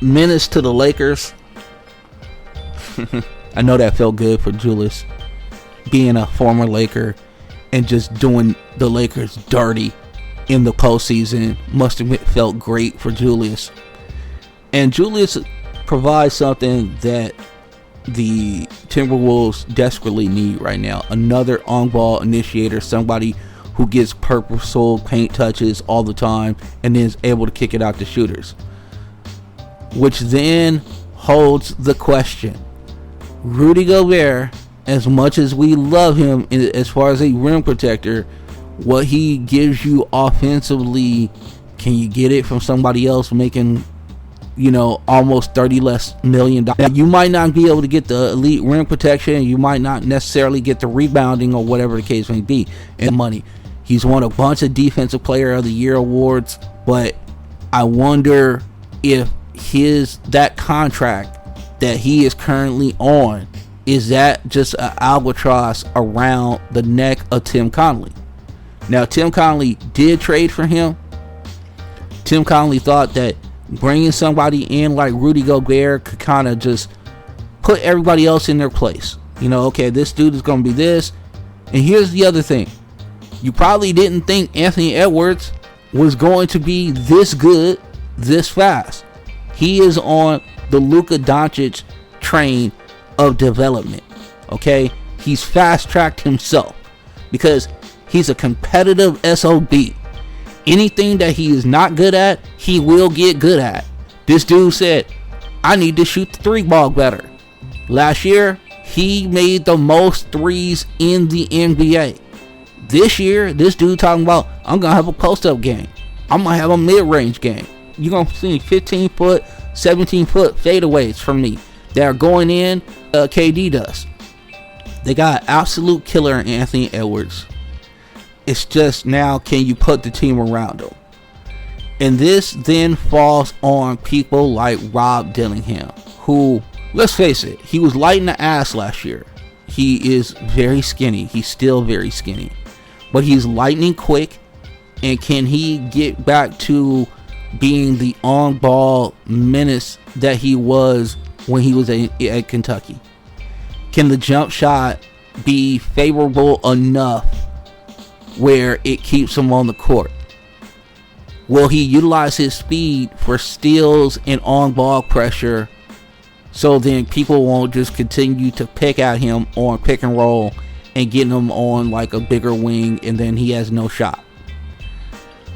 menace to the Lakers. I know that felt good for Julius, being a former Laker and just doing the Lakers dirty in the postseason. Must have felt great for Julius. And Julius provides something that the Timberwolves desperately need right now. Another on-ball initiator, somebody who gets purposeful paint touches all the time and is able to kick it out to shooters. Which then holds the question. Rudy Gobert, as much as we love him as far as a rim protector, what he gives you offensively, can you get it from somebody else making, almost $30 million less? Now, you might not be able to get the elite rim protection. You might not necessarily get the rebounding or whatever the case may be, and money. He's won a bunch of Defensive Player of the Year awards, but I wonder if that contract that he is currently on, is that just an albatross around the neck of Tim Connelly? Now, Tim Connelly did trade for him. Tim Connelly thought that bringing somebody in like Rudy Gobert could kind of just put everybody else in their place. Okay, this dude is going to be this. And here's the other thing. You probably didn't think Anthony Edwards was going to be this good, this fast. He is on the Luka Doncic train of development. Okay? He's fast-tracked himself because he's a competitive SOB. Anything that he is not good at, he will get good at. This dude said, I need to shoot the three ball better. Last year, he made the most threes in the NBA. This year, this dude talking about, I'm going to have a post-up game. I'm going to have a mid-range game. You're going to see 15-foot, 17-foot fadeaways from me that are going in. KD does. They got absolute killer in Anthony Edwards. It's just now, can you put the team around him? And this then falls on people like Rob Dillingham, who, let's face it, he was light in the ass last year. He is very skinny. He's still very skinny. But he's lightning quick. And can he get back to being the on-ball menace that he was when he was at Kentucky? Can the jump shot be favorable enough where it keeps him on the court? Will he utilize his speed for steals and on-ball pressure so then people won't just continue to pick at him on pick and roll and getting him on like a bigger wing and then he has no shot?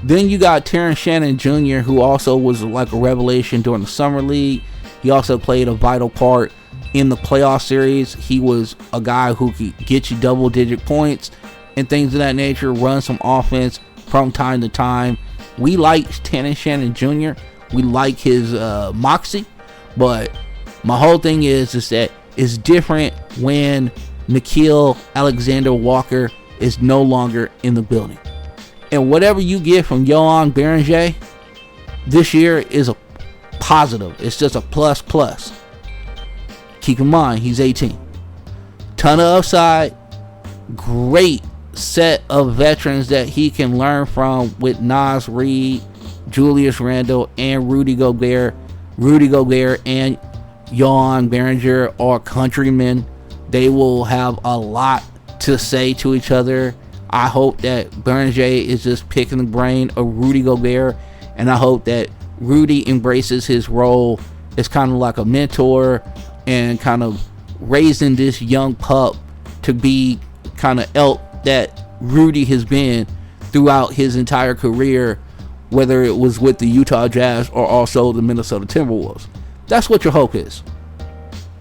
Then you got Terrence Shannon Jr., who also was like a revelation during the Summer League. He also played a vital part in the playoff series. He was a guy who could get you double-digit points and things of that nature, run some offense from time to time. We like Terrence Shannon Jr. We like his moxie, but my whole thing is that it's different when Nickeil Alexander-Walker is no longer in the building. And whatever you get from Johan Beringer this year is a positive. It's just a plus. Keep in mind, he's 18. Ton of upside. Great set of veterans that he can learn from with Naz Reid, Julius Randle, and Rudy Gobert. Rudy Gobert and Johan Beringer are countrymen. They will have a lot to say to each other. I hope that Beringer is just picking the brain of Rudy Gobert, and I hope that Rudy embraces his role as kind of like a mentor and kind of raising this young pup to be kind of elk that Rudy has been throughout his entire career, whether it was with the Utah Jazz or also the Minnesota Timberwolves. That's what your hope is.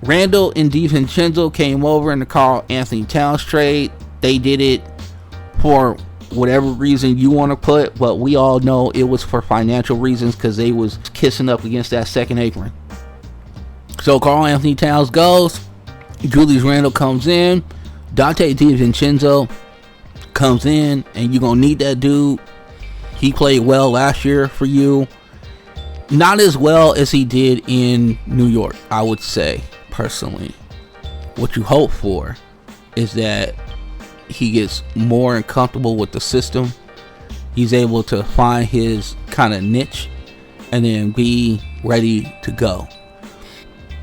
Randle and DiVincenzo came over in the Karl Anthony Towns trade. They did it for whatever reason you want to put, but we all know it was for financial reasons because they was kissing up against that second apron. So Karl Anthony Towns goes. Julius Randle comes in. Donte DiVincenzo comes in, and you're going to need that dude. He played well last year for you. Not as well as he did in New York, I would say, personally. What you hope for is that he gets more comfortable with the system. He's able to find his kind of niche and then be ready to go.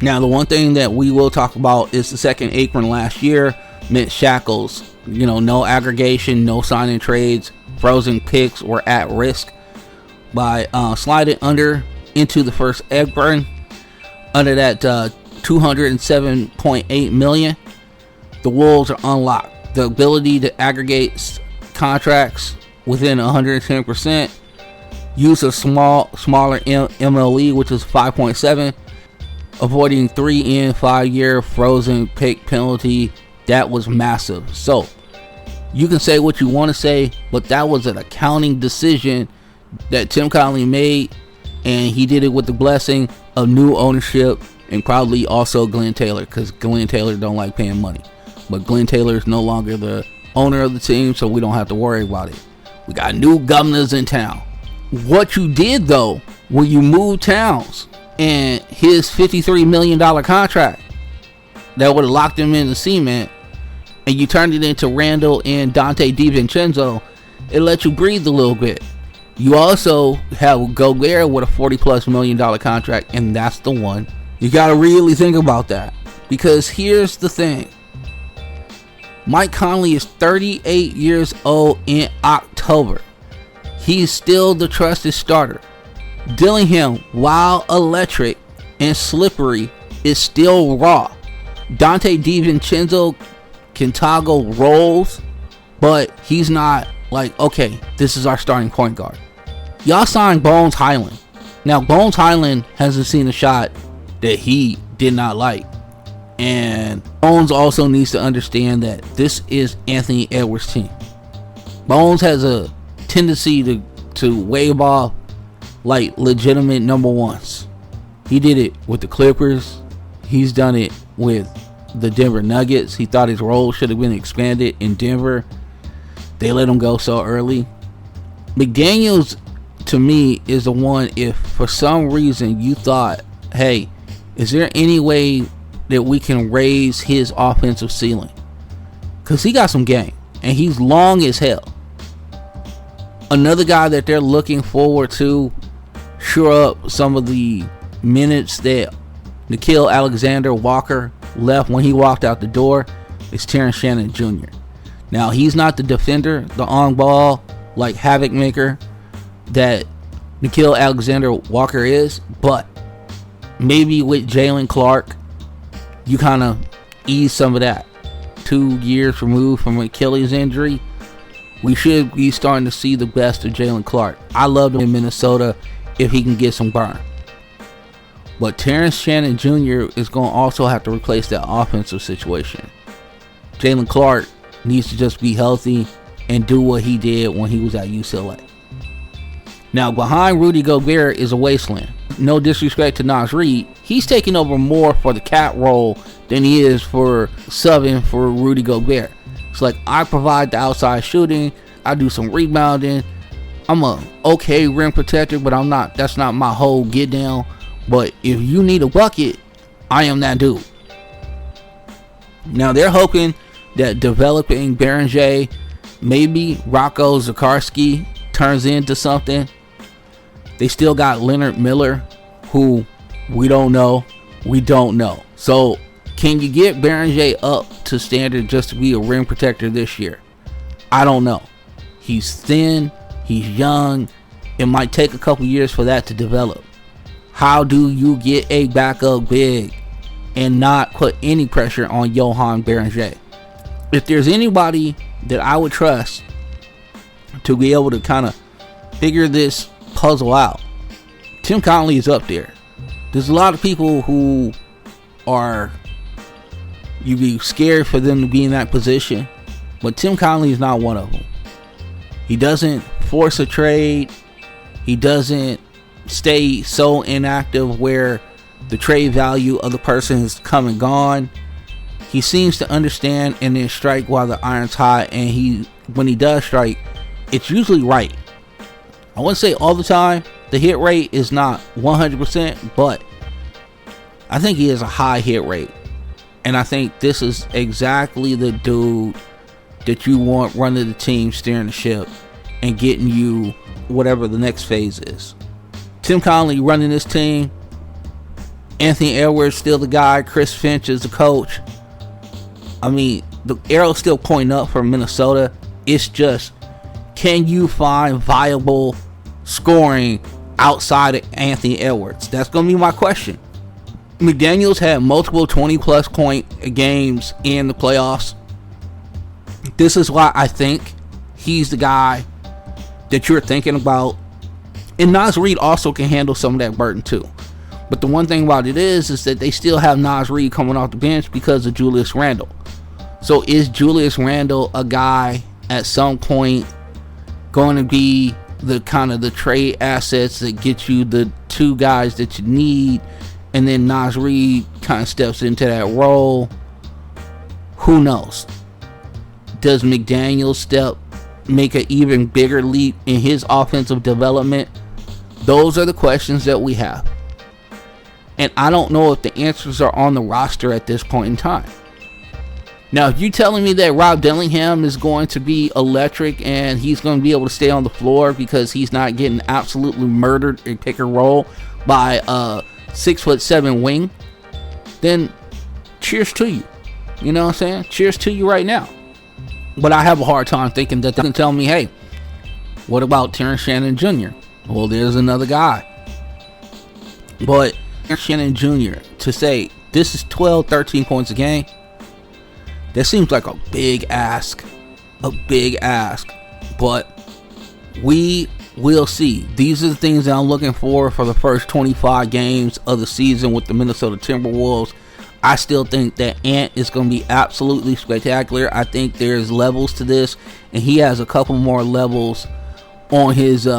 Now, the one thing that we will talk about is the second apron last year meant shackles. No aggregation, no signing trades. Frozen picks were at risk by sliding into the first apron under that $207.8 million. The Wolves are unlocked. The ability to aggregate contracts within 110%. Use a smaller MLE, which is 5.7. Avoiding 3 and 5 year frozen pick penalty. That was massive. So you can say what you want to say, but that was an accounting decision that Tim Connelly made, and he did it with the blessing of new ownership and probably also Glenn Taylor, because Glenn Taylor don't like paying money. But Glenn Taylor is no longer the owner of the team, so we don't have to worry about it. We got new governors in town. What you did though, when you moved Towns and his $53 million contract that would have locked him in the cement, and you turned it into Randle and Donte DiVincenzo, it let you breathe a little bit. You also have Gobert with a $40+ million contract, and that's the one. You got to really think about that, because here's the thing. Mike Conley is 38 years old in October. He's still the trusted starter. Dillingham, while electric and slippery, is still raw. Donte DiVincenzo can toggle roles, but he's not like, okay, this is our starting point guard. Y'all signed Bones Highland. Now, Bones Highland hasn't seen a shot that he did not like. And Bones also needs to understand that this is Anthony Edwards' team. Bones has a tendency to wave off like legitimate number ones. He did it with the Clippers. He's done it with the Denver Nuggets. He thought his role should have been expanded in Denver. They let him go so early. McDaniels, to me, is the one, if for some reason you thought, hey, is there any way that we can raise his offensive ceiling? Because he got some game, and he's long as hell. Another guy that they're looking forward to shore up some of the minutes that Nickeil Alexander-Walker left when he walked out the door is Terrence Shannon Jr. Now, he's not the defender, the on-ball, like havoc maker that Nickeil Alexander-Walker is, but maybe with Jalen Clark, you kind of ease some of that. 2 years removed from Achilles injury, we should be starting to see the best of Jalen Clark. I love him in Minnesota if he can get some burn. But Terrence Shannon Jr. is going to also have to replace that offensive situation. Jalen Clark needs to just be healthy and do what he did when he was at UCLA. Now, behind Rudy Gobert is a wasteland. No disrespect to Naz Reid. He's taking over more for the cat role than he is for subbing for Rudy Gobert. It's like, I provide the outside shooting. I do some rebounding. I'm a okay rim protector, but I'm not. That's not my whole get down. But if you need a bucket, I am that dude. Now, they're hoping that developing Berenger, maybe Rocco Zikarsky, turns into something. They still got Leonard Miller, who we don't know. So, can you get Berenger up to standard just to be a rim protector this year? I don't know. He's thin. He's young. It might take a couple years for that to develop. How do you get a backup big and not put any pressure on Johan Berenger? If there's anybody that I would trust to be able to kind of figure this puzzle out, Tim Connelly is up there. There's a lot of people who are, you'd be scared for them to be in that position, but Tim Connelly is not one of them. He doesn't force a trade. He doesn't stay so inactive where The trade value of the person has come and gone. He seems to understand and then strike while the iron's hot, and when he does strike, it's usually right. I wouldn't say all the time. The hit rate is not 100%, but I think he has a high hit rate. And I think this is exactly the dude that you want running the team, steering the ship, and getting you whatever the next phase is. Tim Connelly running this team. Anthony Edwards still the guy. Chris Finch is the coach. I mean, the arrow's still pointing up for Minnesota. It's just, can you find viable scoring outside of Anthony Edwards? That's going to be my question. McDaniels had multiple 20-plus point games in the playoffs. This is why I think he's the guy that you're thinking about. And Naz Reid also can handle some of that burden too. But the one thing about it is that they still have Naz Reid coming off the bench because of Julius Randle. So is Julius Randle a guy at some point going to be the kind of the trade assets that get you the two guys that you need, and then Naz Reid kind of steps into that role? Who knows? Does McDaniels make an even bigger leap in his offensive development? Those are the questions that we have. And I don't know if the answers are on the roster at this point in time. Now, if you're telling me that Rob Dillingham is going to be electric and he's going to be able to stay on the floor because he's not getting absolutely murdered in pick and roll by a 6'7" wing, then cheers to you. You know what I'm saying? Cheers to you right now. But I have a hard time thinking that they can tell me, hey, what about Terrence Shannon Jr.? Well, there's another guy. But Terrence Shannon Jr., to say this is 12, 13 points a game, that seems like a big ask. A big ask. But we will see. These are the things that I'm looking for the first 25 games of the season with the Minnesota Timberwolves. I still think that Ant is going to be absolutely spectacular. I think there's levels to this, and he has a couple more levels on his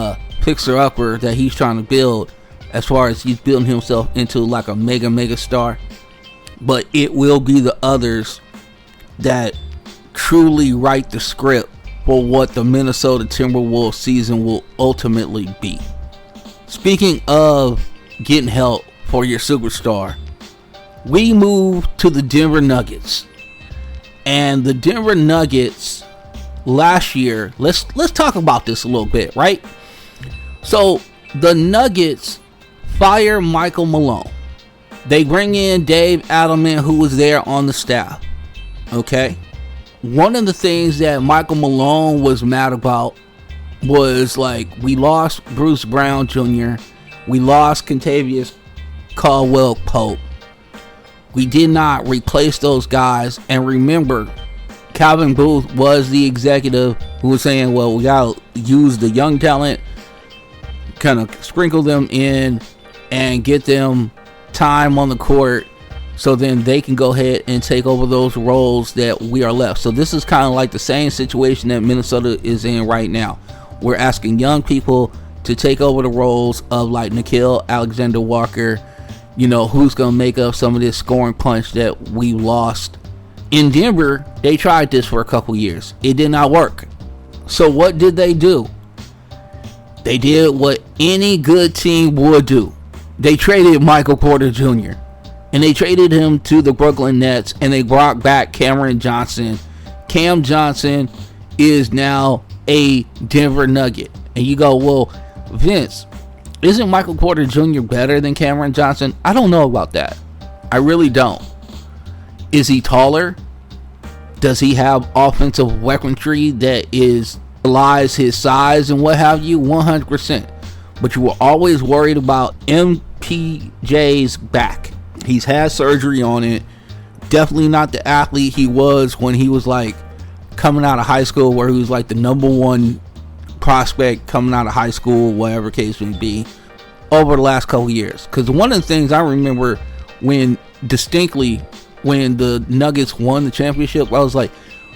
fixer-upper that he's trying to build, as far as he's building himself into like a mega star. But it will be the others that truly write the script for what the Minnesota Timberwolves season will ultimately be. Speaking of getting help for your superstar, we move to the Denver Nuggets. And the Denver Nuggets last year, let's talk about this a little bit, right? So the Nuggets fire Michael Malone. They bring in Dave Adelman, who was there on the staff. Okay? One of the things that Michael Malone was mad about was, like, we lost Bruce Brown Jr. We lost Kentavious Caldwell-Pope. We did not replace those guys. And remember, Calvin Booth was the executive who was saying, well, we got to use the young talent, kind of sprinkle them in and get them time on the court, so then they can go ahead and take over those roles that we are left. So this is kind of like the same situation that Minnesota is in right now. We're asking young people to take over the roles of like Nickeil Alexander-Walker, you know, who's going to make up some of this scoring punch that we lost. In Denver, they tried this for a couple years. It did not work. So what did they do? They did what any good team would do. They traded Michael Porter Jr. And they traded him to the Brooklyn Nets, and they brought back Cameron Johnson. Cam Johnson is now a Denver Nugget. And you go, well, Vince, isn't Michael Porter Jr. better than Cameron Johnson? I don't know about that. I really don't. Is he taller? Does he have offensive weaponry that belies his size and what have you? 100%. But you were always worried about MPJ's back. He's had surgery on it. Definitely not the athlete he was when he was like coming out of high school, where he was like the number one prospect coming out of high school, whatever case may be, over the last couple years. Because one of the things I remember when the Nuggets won the championship, I was like,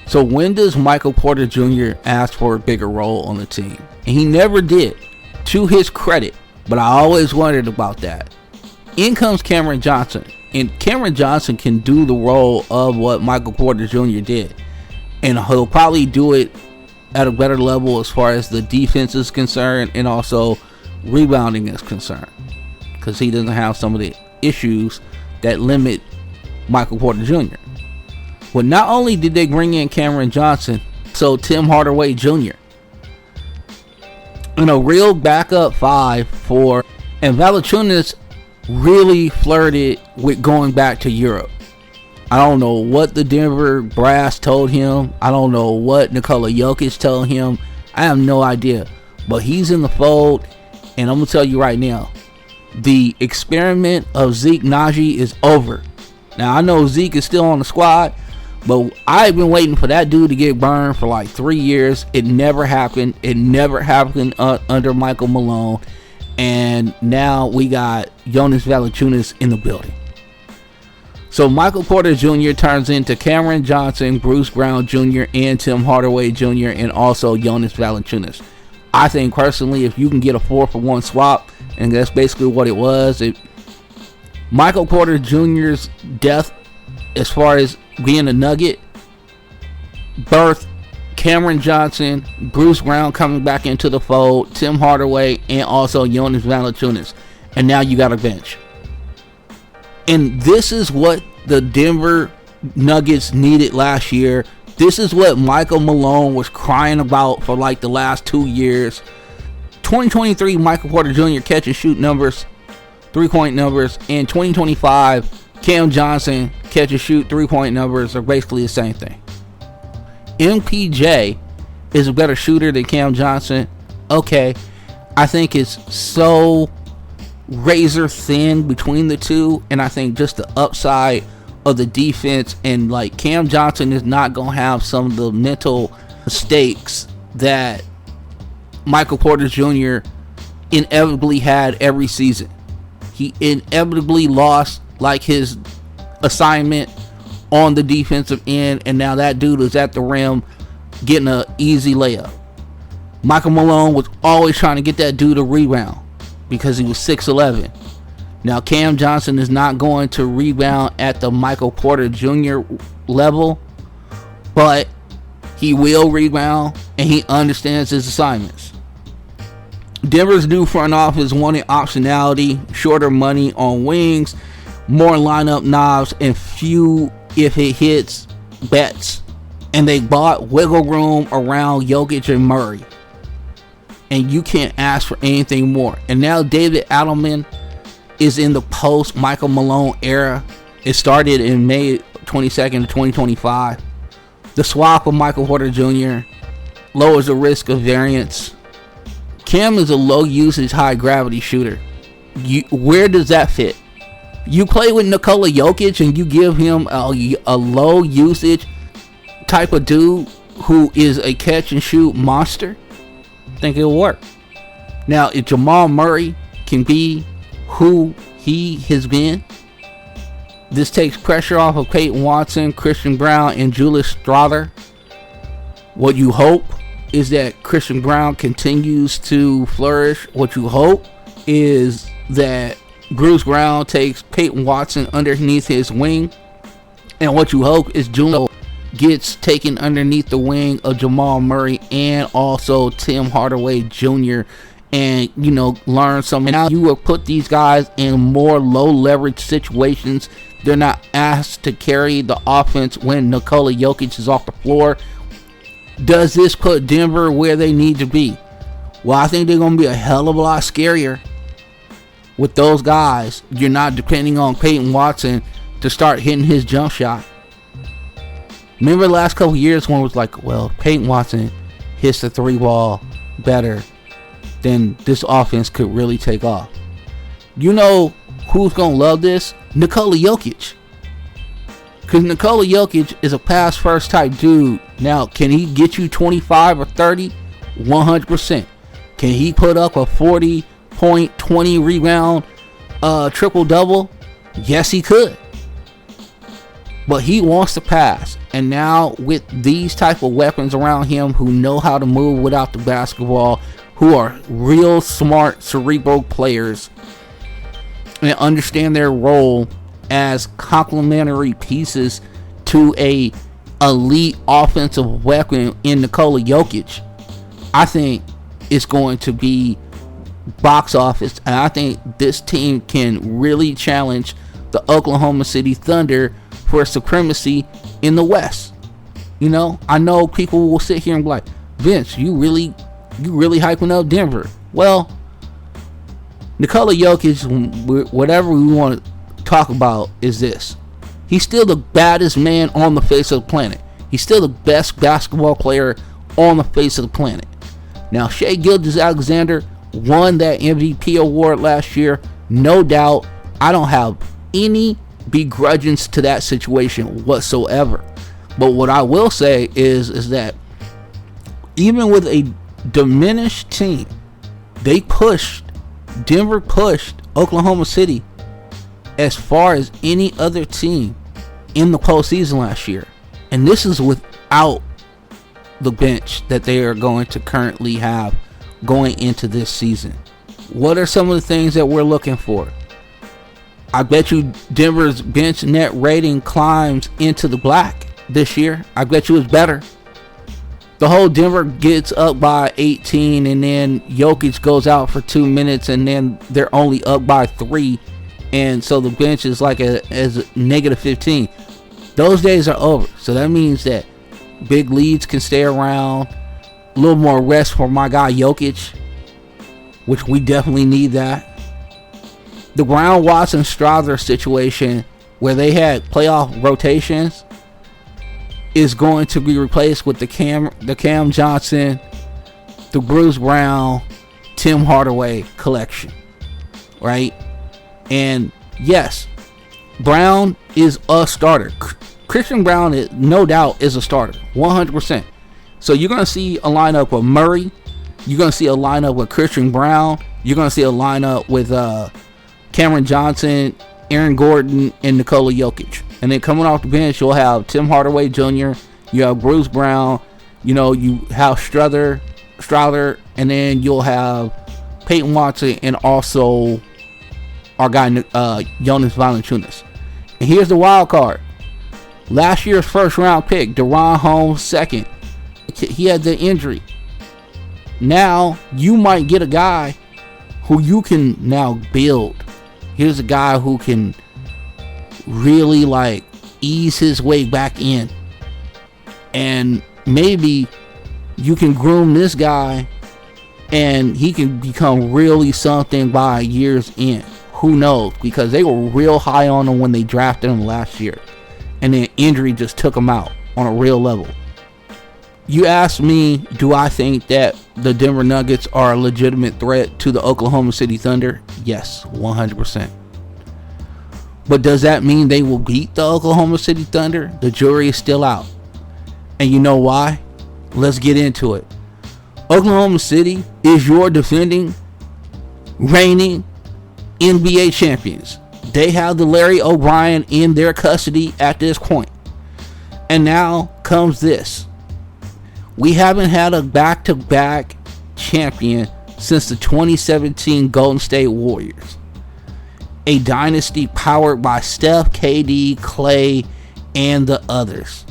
so when does Michael Porter Jr. ask for a bigger role on the team? And he never did, to his credit. But I always wondered about that. In comes Cameron Johnson. And Cameron Johnson can do the role of what Michael Porter Jr. did. And he'll probably do it at a better level as far as the defense is concerned and also rebounding is concerned. Because he doesn't have some of the issues that limit Michael Porter Jr. Well, not only did they bring in Cameron Johnson, so Tim Hardaway Jr. and a real backup 5 for, and Valančiūnas really flirted with going back to Europe. I don't know what the Denver brass told him. I don't know what Nikola Jokic told him. I have no idea. But he's in the fold, and I'm going to tell you right now, the experiment of Zeke Naji is over. Now, I know Zeke is still on the squad, but I've been waiting for that dude to get burned for like 3 years. It never happened. It never happened under Michael Malone. And now we got Jonas Valančiūnas in the building. So Michael Porter Jr. turns into Cameron Johnson, Bruce Brown Jr., and Tim Hardaway Jr., and also Jonas Valančiūnas. I think personally, if you can get a 4-for-1 swap, and that's basically what it was, Michael Porter Jr.'s death, as far as being a Nugget, birth Cameron Johnson, Bruce Brown coming back into the fold, Tim Hardaway, and also Jonas Valančiūnas. And now you got a bench. And this is what the Denver Nuggets needed last year. This is what Michael Malone was crying about for like the last 2 years. 2023 Michael Porter Jr. catch and shoot numbers, 3-point numbers. And 2025 Cam Johnson catch and shoot 3-point numbers are basically the same thing. MPJ is a better shooter than Cam Johnson. Okay, I think it's so razor thin between the two, and I think just the upside of the defense, and like Cam Johnson is not gonna have some of the mental mistakes that Michael Porter Jr. inevitably had every season. He inevitably lost like his assignment on the defensive end, and now that dude is at the rim getting an easy layup. Michael Malone was always trying to get that dude a rebound because he was 6'11". Now Cam Johnson is not going to rebound at the Michael Porter Jr. level, but he will rebound and he understands his assignments. Denver's new front office wanted optionality, shorter money on wings, more lineup knobs, and few if it hits bets. And they bought wiggle room around Jokic and Murray. And you can't ask for anything more. And now David Adelman is in the post Michael Malone era. It started in May 22nd of 2025. The swap of Michael Porter Jr. lowers the risk of variance. Cam is a low usage, high gravity shooter. Where does that fit? You play with Nikola Jokic and you give him a low usage type of dude who is a catch and shoot monster? I think it'll work. Now, if Jamal Murray can be who he has been, this takes pressure off of Peyton Watson, Christian Brown, and Julius Strawther. What you hope is that Christian Brown continues to flourish. What you hope is that Bruce Brown takes Peyton Watson underneath his wing. And what you hope is Juno gets taken underneath the wing of Jamal Murray and also Tim Hardaway Jr. and, learn something. Now you will put these guys in more low leverage situations. They're not asked to carry the offense when Nikola Jokic is off the floor. Does this put Denver where they need to be? Well, I think they're going to be a hell of a lot scarier with those guys. You're not depending on Peyton Watson to start hitting his jump shot. Remember the last couple years when it was like, well, Peyton Watson hits the 3-ball better, then this offense could really take off. You know who's going to love this? Nikola Jokic. Because Nikola Jokic is a pass first type dude. Now, can he get you 25 or 30? 100%. Can he put up a 40-point, 20 rebound triple double? Yes, he could. But he wants to pass. And now with these type of weapons around him who know how to move without the basketball, who are real smart cerebral players, and understand their role as complementary pieces to a elite offensive weapon in Nikola Jokic, I think it's going to be box office, and I think this team can really challenge the Oklahoma City Thunder for supremacy in the West. You know, I know people will sit here and be like, Vince, you really hyping up Denver. Well, Nikola Jokic, whatever we want to talk about, is this. He's still the baddest man on the face of the planet. He's still the best basketball player on the face of the planet. Now, Shai Gilgeous-Alexander won that MVP award last year, no doubt. I don't have any begrudgings to that situation whatsoever. But what I will say is that even with a diminished team, Denver pushed Oklahoma City as far as any other team in the postseason last year. And this is without the bench that they are going to currently have going into this season. What are some of the things that we're looking for? I bet you Denver's bench net rating climbs into the black this year. I bet you it's better. The whole Denver gets up by 18 and then Jokic goes out for 2 minutes and then they're only up by 3. And so the bench is like as negative 15. Those days are over. So that means that big leads can stay around. A little more rest for my guy Jokic, which we definitely need that. The Brown Watson Strother situation where they had playoff rotations is going to be replaced with the Cam Johnson, the Bruce Brown, Tim Hardaway collection, right? And yes, Brown is a starter. Christian Brown, no doubt, is a starter, 100%. So you're going to see a lineup with Murray. You're going to see a lineup with Christian Brown. You're going to see a lineup with Cameron Johnson, Aaron Gordon, and Nikola Jokic. And then coming off the bench, you'll have Tim Hardaway Jr., you have Bruce Brown, you have Strother, and then you'll have Peyton Watson and also our guy Jonas Valančiūnas. And here's the wild card. Last year's first round pick, DeRon Holmes, second. He had the injury. Now you might get a guy who you can now build. Here's a guy who can really ease his way back in. And maybe you can groom this guy and he can become really something by year's end. Who knows? Because they were real high on him when they drafted him last year. And then injury just took him out on a real level. You ask me, do I think that the Denver Nuggets are a legitimate threat to the Oklahoma City Thunder? Yes, 100%. But does that mean they will beat the Oklahoma City Thunder? The jury is still out. And you know why? Let's get into it. Oklahoma City is your defending, reigning NBA champions. They have the Larry O'Brien in their custody at this point. And now comes this. We haven't had a back-to-back champion since the 2017 Golden State Warriors. A dynasty powered by Steph, KD, Clay, and the others.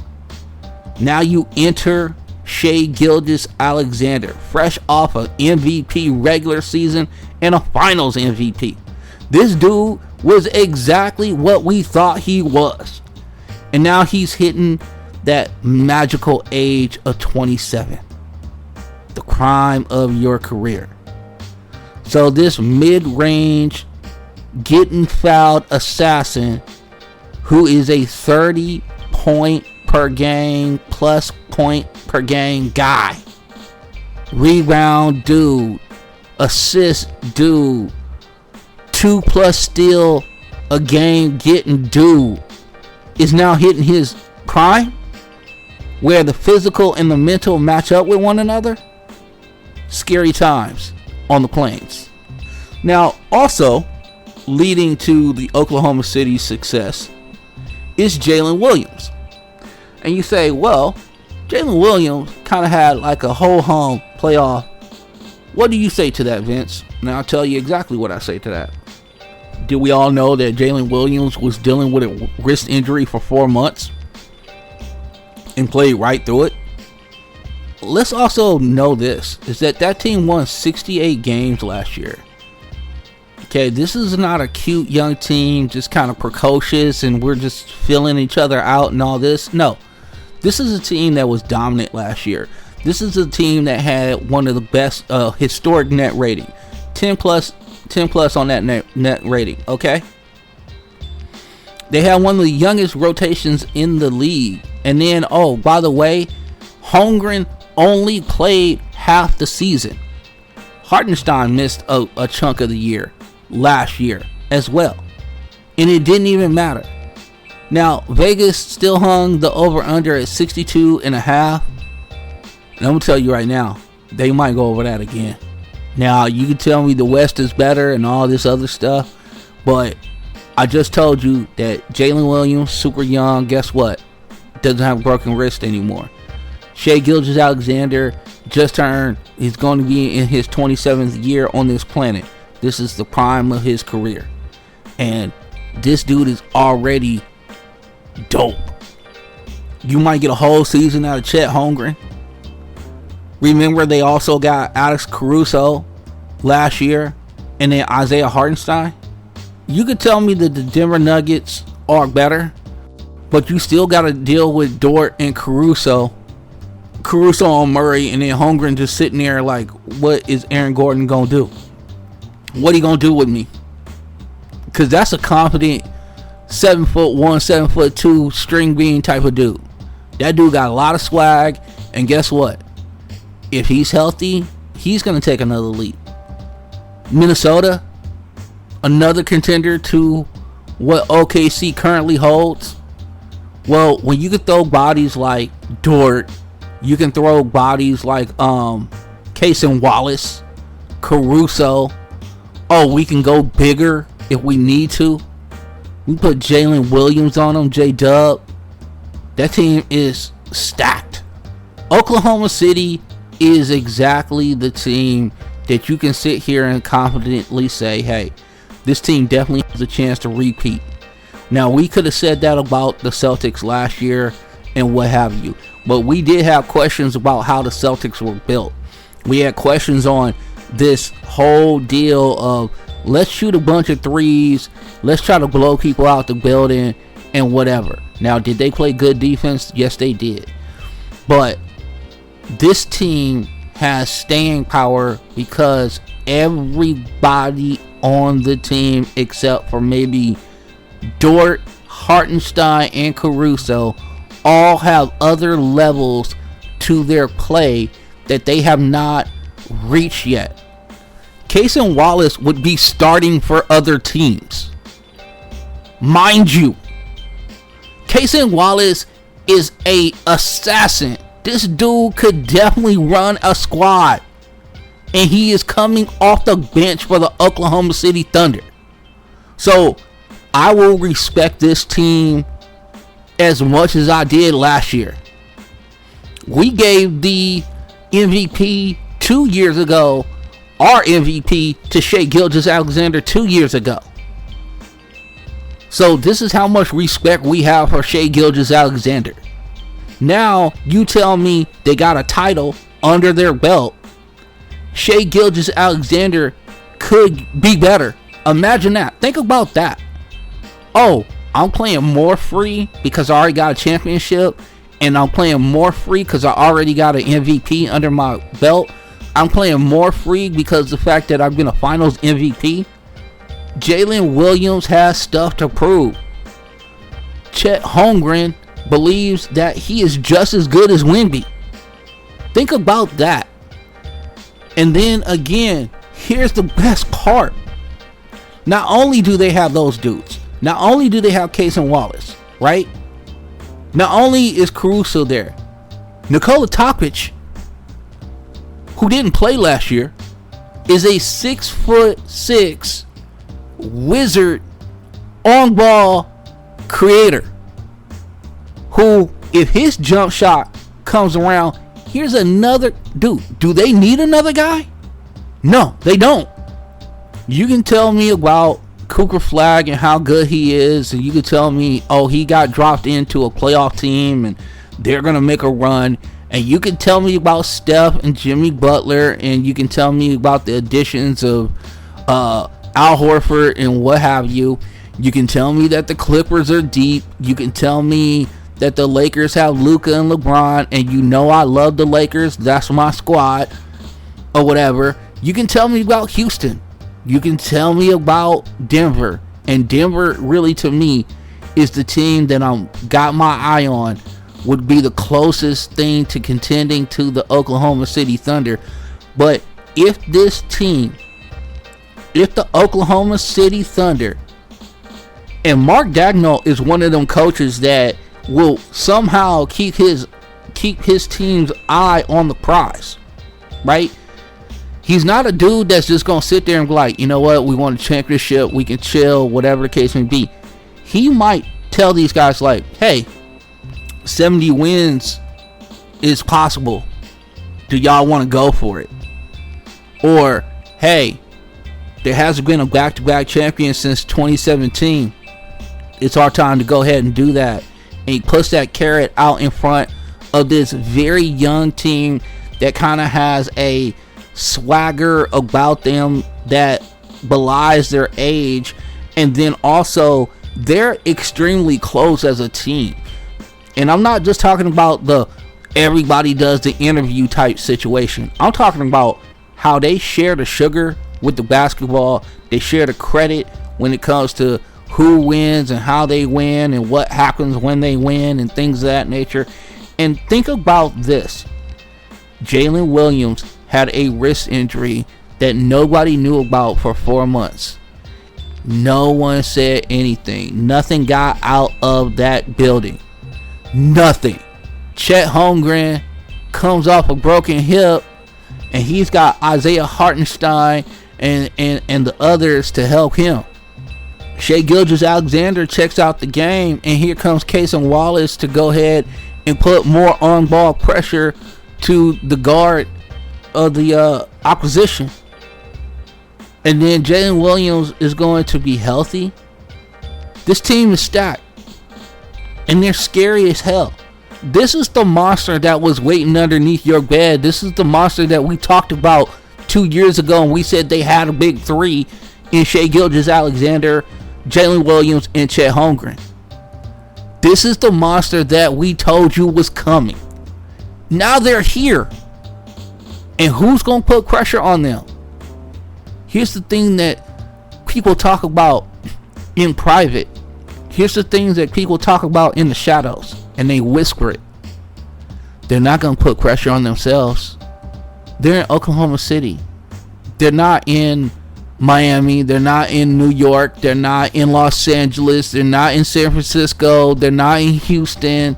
Now you enter Shai Gilgeous-Alexander, fresh off an MVP regular season and a finals MVP. This dude was exactly what we thought he was. And now he's hitting that magical age of 27. The prime of your career. So this mid-range, getting fouled assassin who is a 30 point per game plus point per game guy, rebound dude, assist dude, 2+ steal a game getting dude, is now hitting his prime, where the physical and the mental match up with one another. Scary times on the plains. Now, also leading to the Oklahoma City success is Jalen Williams. And you say, well, Jalen Williams kind of had like a ho-hum playoff. What do you say to that, Vince? Now I'll tell you exactly what I say to that. Did we all know that Jalen Williams was dealing with a wrist injury for 4 months and played right through it? Let's also know this, is that team won 68 games last year. Okay, this is not a cute young team, just kind of precocious and we're just filling each other out and all this. No, this is a team that was dominant last year. This is a team that had one of the best historic net rating. 10 plus on that net rating, okay? They had one of the youngest rotations in the league. And then, oh, by the way, Holmgren only played half the season. Hartenstein missed a chunk of the year last year as well. And it didn't even matter. Now, Vegas still hung the over-under at 62.5. And I'm going to tell you right now, they might go over that again. Now, you can tell me the West is better and all this other stuff. But I just told you that Jalen Williams, super young, guess what? Doesn't have a broken wrist anymore. Shai Gilgeous-Alexander just turned, he's going to be in his 27th year on this planet. This is the prime of his career. And this dude is already dope. You might get a whole season out of Chet Holmgren. Remember, they also got Alex Caruso last year and then Isaiah Hartenstein. You could tell me that the Denver Nuggets are better, but you still got to deal with Dort and Caruso on Murray, and then Holmgren just sitting there like, what is Aaron Gordon going to do? What are you going to do with me? Because that's a confident 7'1", 7'2" string bean type of dude. That dude got a lot of swag, and guess what? If he's healthy, he's going to take another leap. Minnesota, another contender to what OKC currently holds. Well, when you can throw bodies like Dort, you can throw bodies like Cason Wallace, Caruso. Oh, we can go bigger if we need to. We put Jalen Williams on them, J-Dub. That team is stacked. Oklahoma City is exactly the team that you can sit here and confidently say, hey, this team definitely has a chance to repeat. Now, we could have said that about the Celtics last year and what have you. But we did have questions about how the Celtics were built. We had questions on this whole deal of let's shoot a bunch of threes, let's try to blow people out the building and whatever. Now, did they play good defense? Yes, they did. But this team has staying power because everybody on the team except for maybe Dort, Hartenstein, and Caruso all have other levels to their play that they have not reached yet. Cason Wallace would be starting for other teams. Mind you, Cason Wallace is a assassin. This dude could definitely run a squad. And he is coming off the bench for the Oklahoma City Thunder. So, I will respect this team as much as I did last year. We gave the MVP 2 years ago, our MVP, to Shai Gilgeous-Alexander 2 years ago. So this is how much respect we have for Shai Gilgeous-Alexander. Now, you tell me they got a title under their belt. Shai Gilgeous-Alexander could be better. Imagine that. Think about that. Oh, I'm playing more free because I already got a championship, and I'm playing more free because I already got an MVP under my belt. I'm playing more free because of the fact that I've been a finals MVP. Jalen Williams has stuff to prove. Chet Holmgren believes that he is just as good as Wemby. Think about that. And then again, here's the best part. Not only do they have those dudes, not only do they have Cason Wallace, right? Not only is Caruso there, Nikola Jokic, who didn't play last year, is a 6'6" wizard on ball creator who, if his jump shot comes around, here's another dude. Do they need another guy? No, they don't. You can tell me about Cougar flag and how good he is, and you can tell me, oh, he got dropped into a playoff team and they're going to make a run. And you can tell me about Steph and Jimmy Butler, and you can tell me about the additions of Al Horford and what have you. You can tell me that the Clippers are deep. You can tell me that the Lakers have Luka and LeBron, and you know I love the Lakers. That's my squad, or whatever. You can tell me about Houston. You can tell me about Denver. And Denver, really, to me, is the team that I'm got my eye on. Would be the closest thing to contending to the Oklahoma City Thunder. But if this team, if the Oklahoma City Thunder, and Mark Daigneault is one of them coaches that will somehow keep his team's eye on the prize, right? He's not a dude that's just going to sit there and be like, you know what, we won a championship, we can chill, whatever the case may be. He might tell these guys like, hey, 70 wins is possible. Do y'all want to go for it? Or, hey, there hasn't been a back-to-back champion since 2017. It's our time to go ahead and do that. And he puts that carrot out in front of this very young team that kind of has a swagger about them that belies their age. And then also, they're extremely close as a team. And I'm not just talking about the everybody does the interview type situation. I'm talking about how they share the sugar with the basketball. They share the credit when it comes to who wins and how they win and what happens when they win and things of that nature. And think about this. Jalen Williams had a wrist injury that nobody knew about for 4 months. No one said anything. Nothing got out of that building. Nothing. Chet Holmgren comes off a broken hip, and he's got Isaiah Hartenstein and the others to help him. Shai Gilgeous-Alexander checks out the game, and here comes Cason Wallace to go ahead and put more on-ball pressure to the guard of the opposition. And then Jalen Williams is going to be healthy. This team is stacked. And they're scary as hell. This is the monster that was waiting underneath your bed. This is the monster that we talked about 2 years ago, and we said they had a big three in Shai Gilgeous-Alexander, Jalen Williams, and Chet Holmgren. This is the monster that we told you was coming. Now they're here. And who's going to put pressure on them? Here's the thing that people talk about in private. Here's the things that people talk about in the shadows, and they whisper it. They're not going to put pressure on themselves. They're in Oklahoma City. They're not in Miami. They're not in New York. They're not in Los Angeles. They're not in San Francisco. They're not in Houston.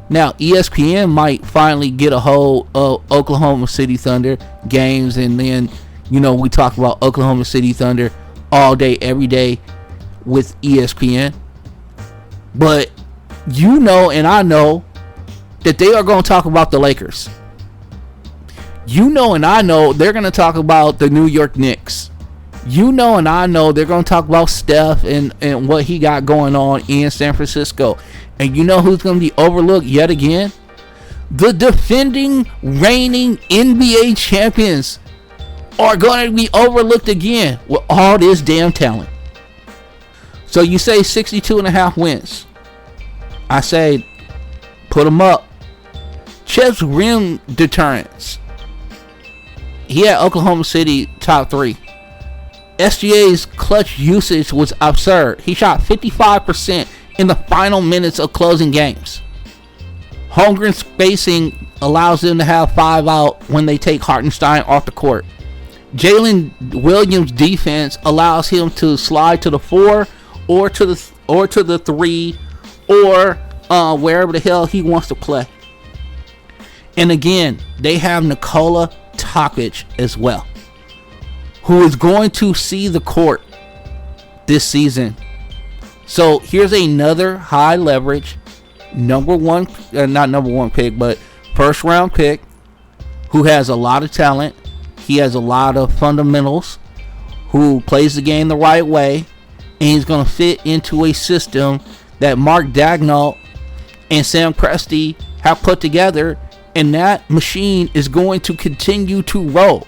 Now, ESPN might finally get a hold of Oklahoma City Thunder games, and then, you know, we talk about Oklahoma City Thunder all day, every day with ESPN. But you know, and I know, that they are going to talk about the Lakers. You know, and I know they're going to talk about the New York Knicks. You know, and I know they're going to talk about Steph and what he got going on in San Francisco. And you know who's going to be overlooked yet again? The defending, reigning NBA champions are going to be overlooked again with all this damn talent. So you say 62.5 wins. I say put them up. Chet's rim deterrence. He had Oklahoma City top 3. SGA's clutch usage was absurd. He shot 55% in the final minutes of closing games. Holmgren's spacing allows them to have 5 out when they take Hartenstein off the court. Jalen Williams' defense allows him to slide to the 4 or to the 3 or wherever the hell he wants to play. And again, they have Nikola Jokic as well, who is going to see the court this season. So here's another high leverage first round pick who has a lot of talent. He has a lot of fundamentals, who plays the game the right way, and he's going to fit into a system that Mark Daigneault and Sam Presti have put together, and that machine is going to continue to roll.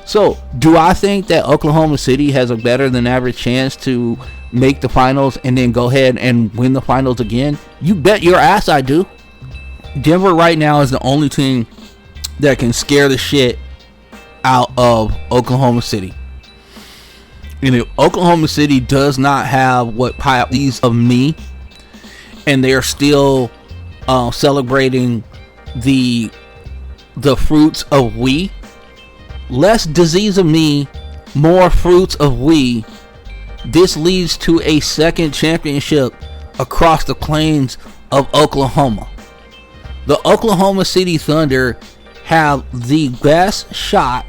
So, do I think that Oklahoma City has a better than average chance to make the finals and then go ahead and win the finals again? You bet your ass I do. Denver right now is the only team that can scare the shit out of Oklahoma City. And if Oklahoma City does not have what these of me, and they are still celebrating the fruits of we, less disease of me, more fruits of we, this leads to a second championship across the plains of Oklahoma. The Oklahoma City Thunder have the best shot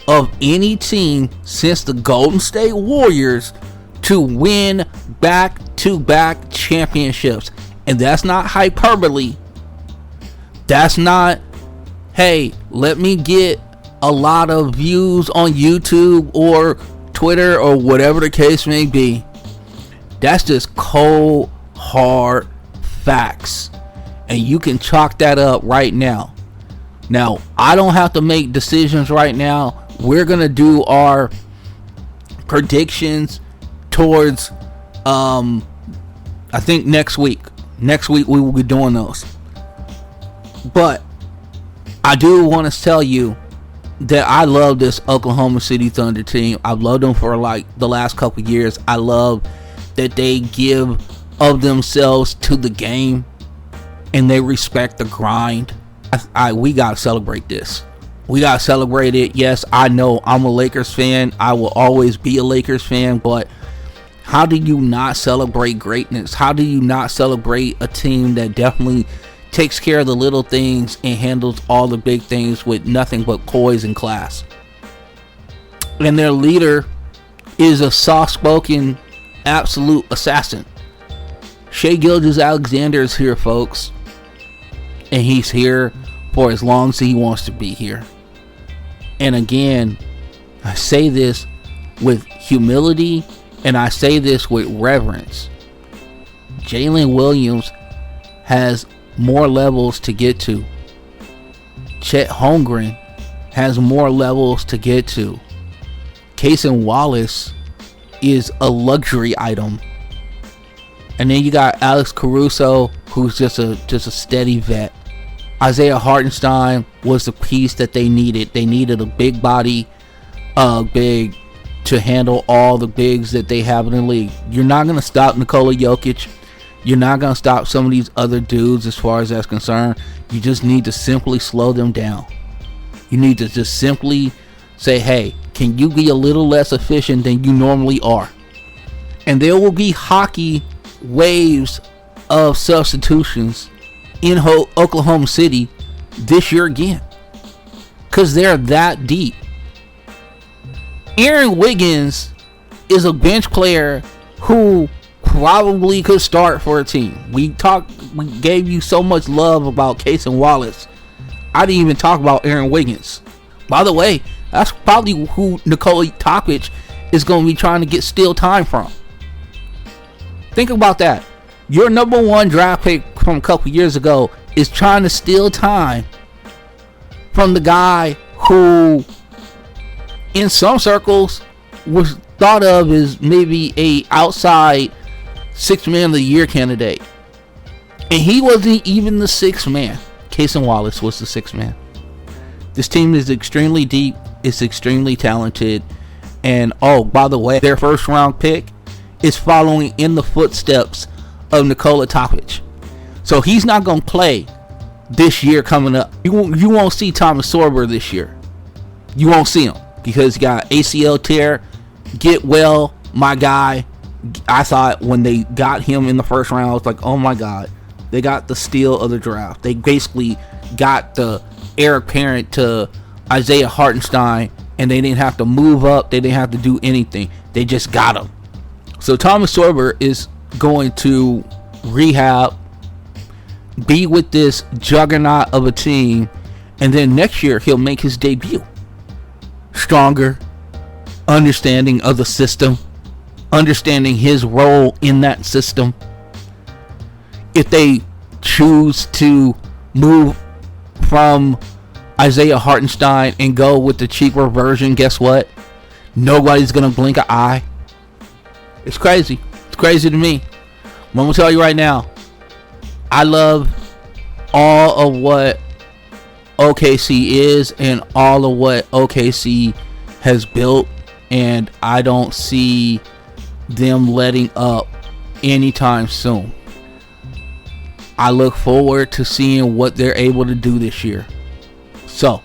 of any team since the Golden State Warriors to win back-to-back championships. And that's not hyperbole. That's not, hey, let me get a lot of views on YouTube or Twitter or whatever the case may be. That's just cold, hard facts. And you can chalk that up right now. Now, I don't have to make decisions right now. We're going to do our predictions towards, I think next week. Next week we will be doing those. But I do want to tell you that I love this Oklahoma City Thunder team. I've loved them for like the last couple years. I love that they give of themselves to the game and they respect the grind. We gotta celebrate this. We gotta celebrate it. Yes, I know I'm a Lakers fan. I will always be a Lakers fan, but how do you not celebrate greatness? How do you not celebrate a team that definitely takes care of the little things and handles all the big things with nothing but poise and class? And their leader is a soft-spoken, absolute assassin. Shai Gilgeous-Alexander is here, folks. And he's here for as long as he wants to be here. And again, I say this with humility and I say this with reverence. Jalen Williams has more levels to get to. Chet Holmgren has more levels to get to. Cason Wallace is a luxury item. And then you got Alex Caruso, who's just a steady vet. Isaiah Hartenstein was the piece that they needed. They needed a big body, big to handle all the bigs that they have in the league. You're not going to stop Nikola Jokic. You're not going to stop some of these other dudes as far as that's concerned. You just need to simply slow them down. You need to just simply say, hey, can you be a little less efficient than you normally are? And there will be hockey waves of substitutions in Oklahoma City this year again, because they're that deep. Aaron Wiggins is a bench player who probably could start for a team. We gave you so much love about Cason Wallace. I didn't even talk about Aaron Wiggins. By the way, that's probably who Nikola Jokic is going to be trying to get steal time from. Think about that. Your number one draft pick from a couple years ago is trying to steal time from the guy who, in some circles, was thought of as maybe a outside sixth man of the year candidate. And he wasn't even the sixth man. Cason Wallace was the sixth man. This team is extremely deep. It's extremely talented. And oh, by the way, their first round pick is following in the footsteps of Nikola Jokic. So he's not going to play this year coming up. You won't see Thomas Sorber this year. You won't see him because he got ACL tear. Get well, my guy. I thought when they got him in the first round, I was like, oh my God. They got the steal of the draft. They basically got the heir apparent to Isaiah Hartenstein, and they didn't have to move up. They didn't have to do anything. They just got him. So Thomas Sorber is going to rehab, be with this juggernaut of a team, and then next year he'll make his debut. Stronger, understanding of the system, understanding his role in that system. If they choose to move from Isaiah Hartenstein and go with the cheaper version, guess what? Nobody's going to blink an eye. It's crazy. It's crazy to me. I'm going to tell you right now, I love all of what OKC is and all of what OKC has built, and I don't see them letting up anytime soon. I look forward to seeing what they're able to do this year. So,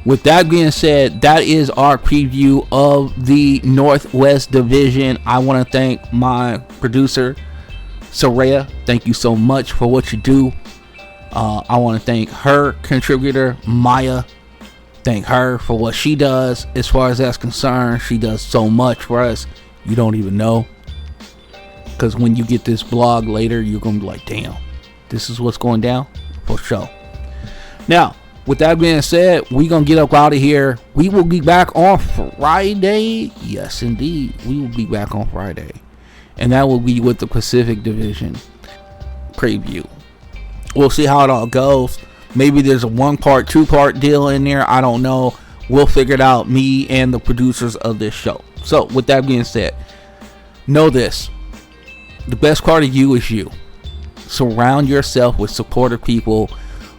with that being said, that is our preview of the Northwest Division. I want to thank my producer, Soraya. Thank you so much for what you do. I want to thank her contributor, Maya. Thank her for what she does. As far as that's concerned, she does so much for us. You don't even know. Because when you get this blog later, you're going to be like, damn, this is what's going down? For sure. Now, with that being said, we're going to get up out of here. We will be back on Friday. Yes, indeed. We will be back on Friday. And that will be with the Pacific Division preview. We'll see how it all goes. Maybe there's a 1-part, 2-part deal in there. I don't know. We'll figure it out, me and the producers of this show. So, with that being said, know this. The best part of you is you. Surround yourself with supportive people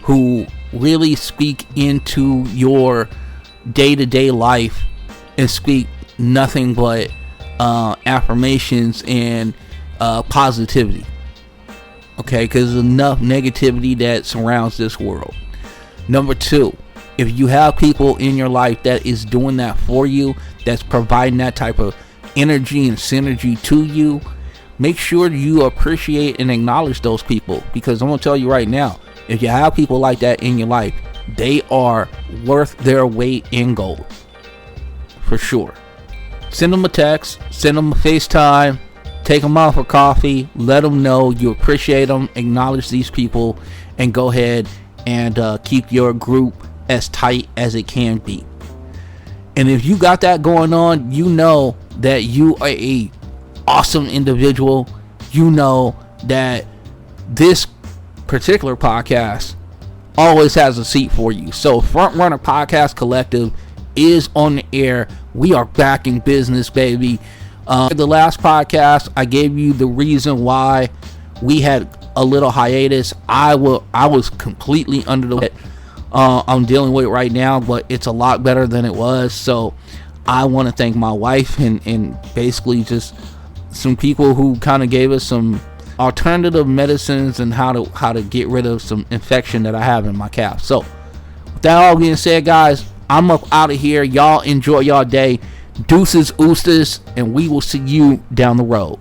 who really speak into your day-to-day life and speak nothing but affirmations and positivity. Okay, because there's enough negativity that surrounds this world. Number 2, if you have people in your life that is doing that for you, that's providing that type of energy and synergy to you, make sure you appreciate and acknowledge those people. Because I'm going to tell you right now, if you have people like that in your life, they are worth their weight in gold. For sure. Send them a text, send them a FaceTime, take them out for coffee, let them know you appreciate them, acknowledge these people, and go ahead and keep your group as tight as it can be. And if you got that going on, you know that you are a awesome individual. You know that this particular podcast always has a seat for you. So Front Runner Podcast Collective is on the air. We are back in business, baby. The last podcast, I gave you the reason why we had a little hiatus. I was completely under the weather. I'm dealing with it right now, but it's a lot better than it was. So I want to thank my wife and basically just some people who kind of gave us some alternative medicines and how to get rid of some infection that I have in my calf. So with that all being said, guys, I'm up out of here. Y'all enjoy y'all day. Deuces, oosters, and we will see you down the road.